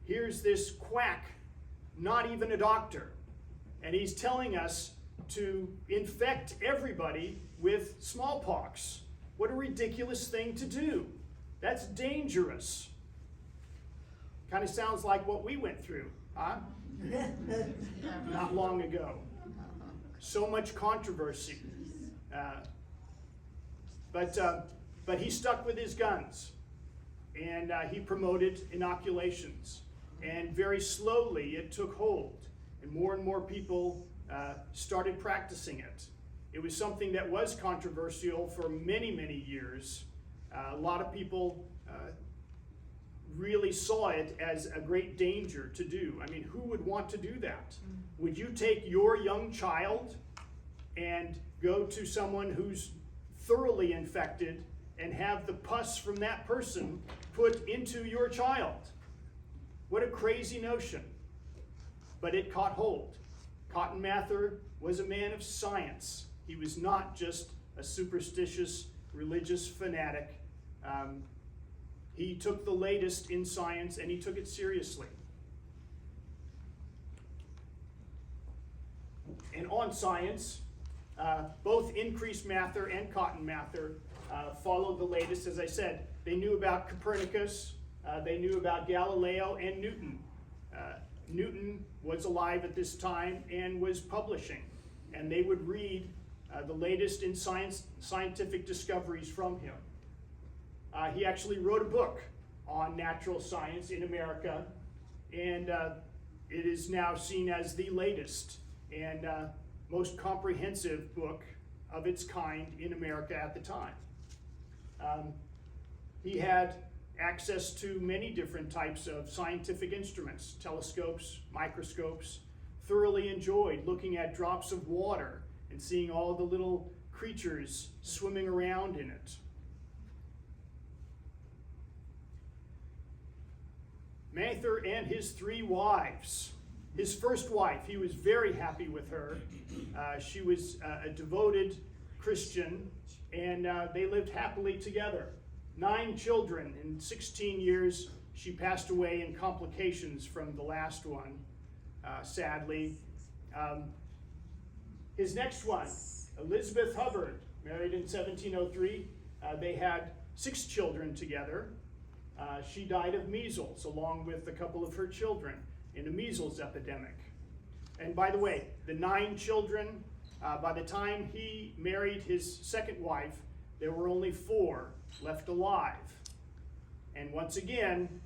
Here's this quack, not even a doctor, and he's telling us to infect everybody with smallpox. What a ridiculous thing to do. That's dangerous. Kind of sounds like what we went through, huh? Not long ago. So much controversy. But he stuck with his guns, and he promoted inoculations. And very slowly it took hold, and more people started practicing it. It was something that was controversial for many, many years. A lot of people really saw it as a great danger to do. I mean, who would want to do that? Would you take your young child and go to someone who's thoroughly infected and have the pus from that person put into your child? What a crazy notion. But it caught hold. Cotton Mather was a man of science. He was not just a superstitious religious fanatic. He took the latest in science and he took it seriously. And on science, both Increase Mather and Cotton Mather followed the latest. As I said, they knew about Copernicus, they knew about Galileo and Newton. Newton was alive at this time and was publishing, and they would read the latest in scientific discoveries from him. He actually wrote a book on natural science in America, and it is now seen as the latest and most comprehensive book of its kind in America at the time. He had access to many different types of scientific instruments, telescopes, microscopes, thoroughly enjoyed looking at drops of water and seeing all the little creatures swimming around in it. Mather and his 3 wives. His first wife, he was very happy with her. She was a devoted Christian, and they lived happily together. 9 children. In 16 years, she passed away in complications from the last one, sadly. His next one, Elizabeth Hubbard, married in 1703. They had 6 children together. She died of measles along with a couple of her children in a measles epidemic. And by the way, the 9 children, by the time he married his second wife, there were only 4 left alive. And once again,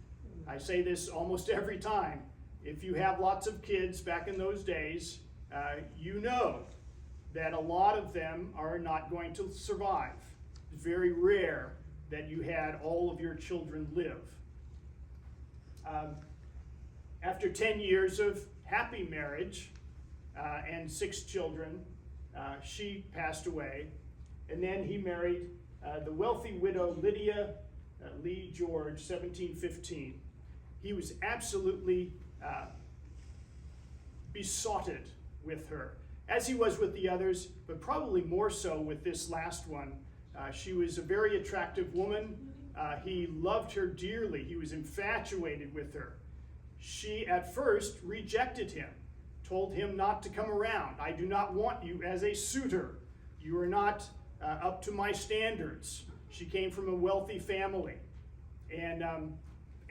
I say this almost every time, if you have lots of kids back in those days, you know that a lot of them are not going to survive. It's very rare that you had all of your children live. After 10 years of happy marriage and 6 children, she passed away. And then he married the wealthy widow Lydia Lee George, 1715. He was absolutely besotted with her, as he was with the others, but probably more so with this last one. She was a very attractive woman. He loved her dearly. He was infatuated with her. She at first rejected him, told him not to come around. I do not want you as a suitor. You are not up to my standards. She came from a wealthy family, and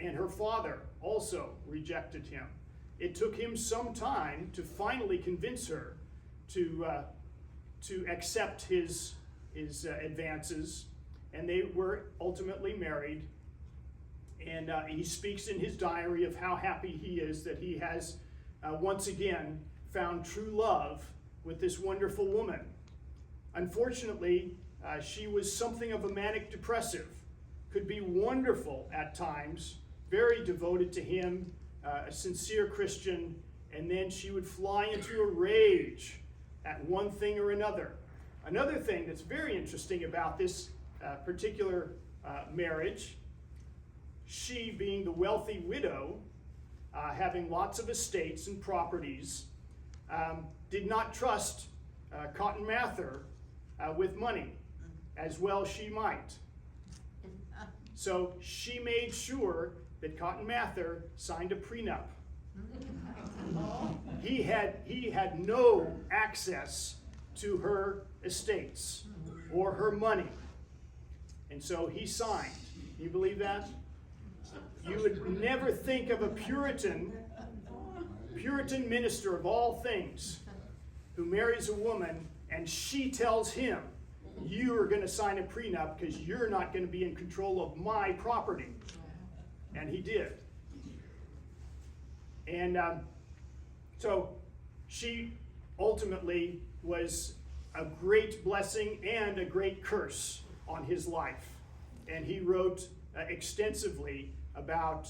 her father also rejected him. It took him some time to finally convince her to accept his advances, and they were ultimately married. And he speaks in his diary of how happy he is that he has once again found true love with this wonderful woman. Unfortunately, she was something of a manic depressive, could be wonderful at times, very devoted to him, a sincere Christian, and then she would fly into a rage at one thing or another. Another thing that's very interesting about this particular marriage, she being the wealthy widow, having lots of estates and properties, did not trust Cotton Mather with money, as well she might. So she made sure that Cotton Mather signed a prenup. He had no access to her estates or her money. And so he signed. You believe that? You would never think of a Puritan minister of all things, who marries a woman and she tells him, you are going to sign a prenup because you're not going to be in control of my property. And he did. And so she ultimately was a great blessing and a great curse on his life. And he wrote extensively about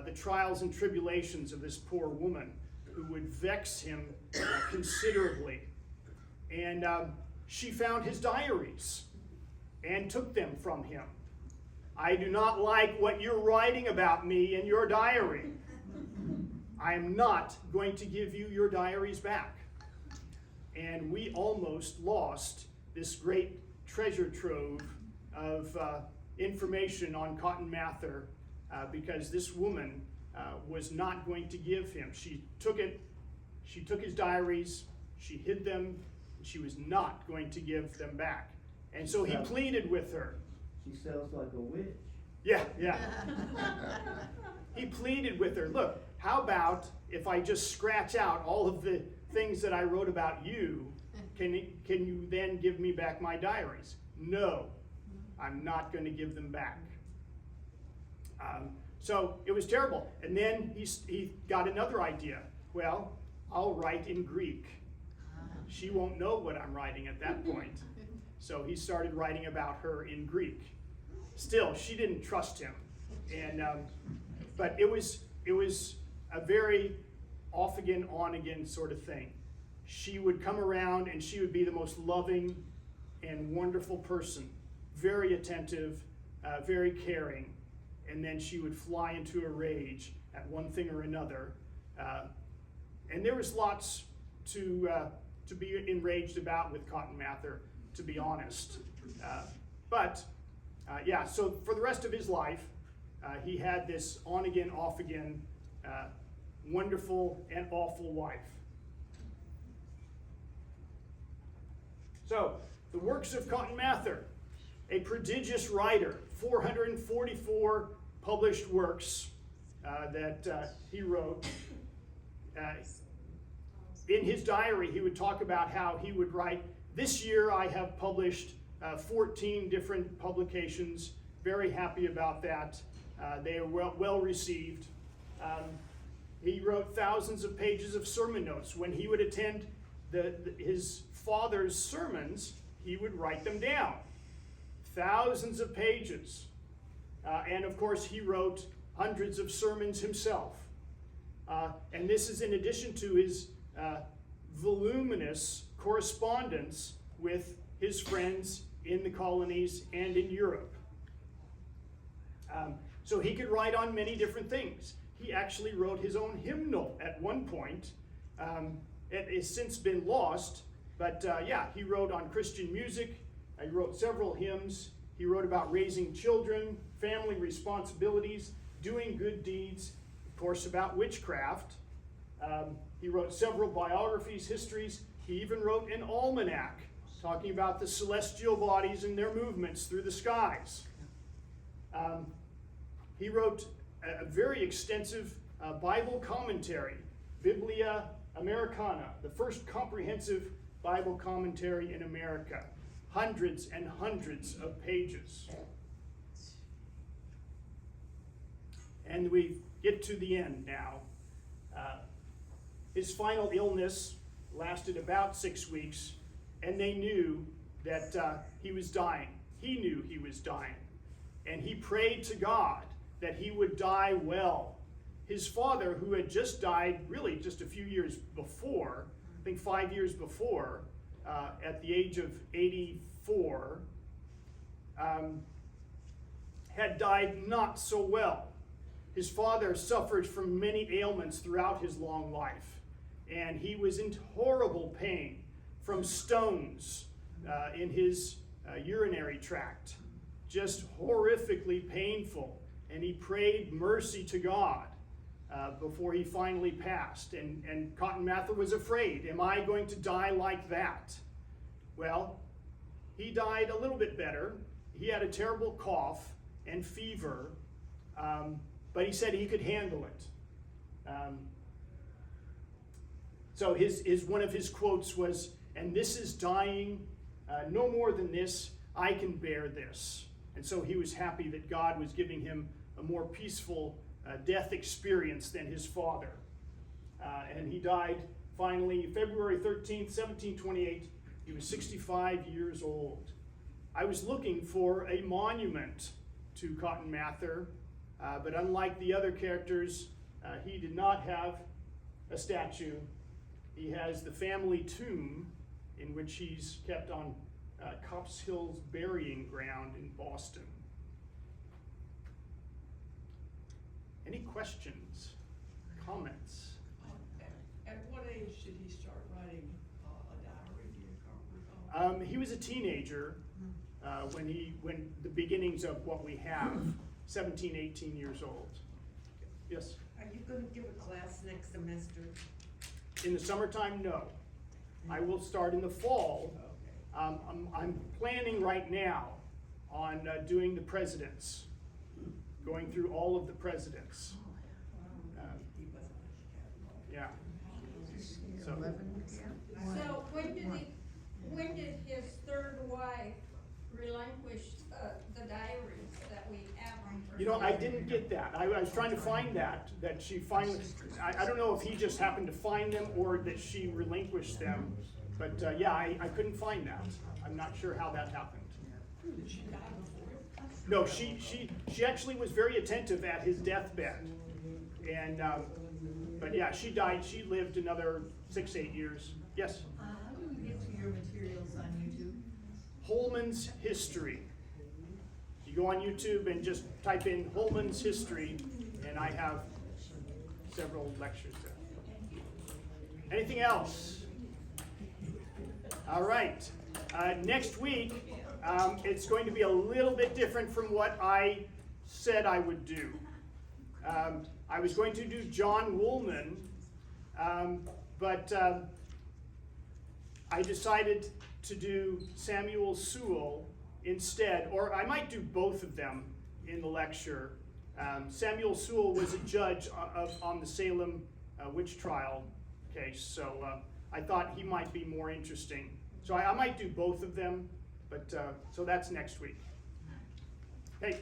the trials and tribulations of this poor woman who would vex him considerably. And she found his diaries and took them from him. I do not like what you're writing about me in your diary. I am not going to give you your diaries back. And we almost lost this great treasure trove of information on Cotton Mather because this woman was not going to give him. She took his diaries, she hid them, and she was not going to give them back. And so he pleaded with her. She sounds like a witch. Yeah. He pleaded with her, look, how about if I just scratch out all of the things that I wrote about you, can you then give me back my diaries? No, I'm not going to give them back. So it was terrible. And then he got another idea. Well, I'll write in Greek. She won't know what I'm writing at that point. So he started writing about her in Greek. Still, she didn't trust him. And but it was a very off again, on again sort of thing. She would come around and she would be the most loving and wonderful person, very attentive, very caring, and then she would fly into a rage at one thing or another. And there was lots to be enraged about with Cotton Mather, to be honest. So for the rest of his life, he had this on again, off again, wonderful and awful wife. So, the works of Cotton Mather, a prodigious writer, 444 published works that he wrote. In his diary, he would talk about how he would write, this year I have published 14 different publications. Very happy about that. They are well received. He wrote thousands of pages of sermon notes. When he would attend his father's sermons, he would write them down. Thousands of pages. And of course, he wrote hundreds of sermons himself. And this is in addition to his voluminous correspondence with his friends in the colonies and in Europe. So he could write on many different things. He actually wrote his own hymnal at one point. It has since been lost, but he wrote on Christian music. He wrote several hymns. He wrote about raising children, family responsibilities, doing good deeds, of course about witchcraft. He wrote several biographies, histories. He even wrote an almanac talking about the celestial bodies and their movements through the skies. He wrote a very extensive Bible commentary, Biblia Americana, the first comprehensive Bible commentary in America. Hundreds and hundreds of pages. And we get to the end now. His final illness lasted about 6 weeks, and they knew that he was dying. He knew he was dying. And he prayed to God that he would die well. His father, who had just died really just a few years before, I think 5 years before, at the age of 84, had died not so well. His father suffered from many ailments throughout his long life, and he was in horrible pain from stones in his urinary tract, just horrifically painful. And he prayed mercy to God before he finally passed. And Cotton Mather was afraid, am I going to die like that? Well, he died a little bit better. He had a terrible cough, and fever, but he said he could handle it. So one of his quotes was, "And this is dying, no more than this, I can bear this." And so he was happy that God was giving him a more peaceful death experience than his father. And he died finally February 13th, 1728. He was 65 years old. I was looking for a monument to Cotton Mather, but unlike the other characters, he did not have a statue. He has the family tomb, in which he's kept on Copp's Hill's burying ground in Boston. Any questions, comments? At what age did he start writing a diary? Do you recall? He was a teenager when the beginnings of what we have, 17, 18 years old. Yes? Are you gonna give a class next semester? In the summertime, no. I will start in the fall. I'm planning right now on doing the presidents, going through all of the presidents. Yeah. So, So when did his third wife relinquish the diaries that we have on? you know, I didn't get that. I was trying to find that she finally, I don't know if he just happened to find them or that she relinquished them. But yeah, I couldn't find that. I'm not sure how that happened. Did she die before? No, she actually was very attentive at his deathbed. And, but yeah, she died. She lived another 6-8 years. Yes? How do you get to your materials on YouTube? Holman's History. You go on YouTube and just type in Holman's History, and I have several lectures there. Anything else? All right. Next week, it's going to be a little bit different from what I said I would do. I was going to do John Woolman, but I decided to do Samuel Sewall instead, or I might do both of them in the lecture. Samuel Sewall was a judge on the Salem witch trial case, so I thought he might be more interesting. So I might do both of them, but so that's next week. Hey.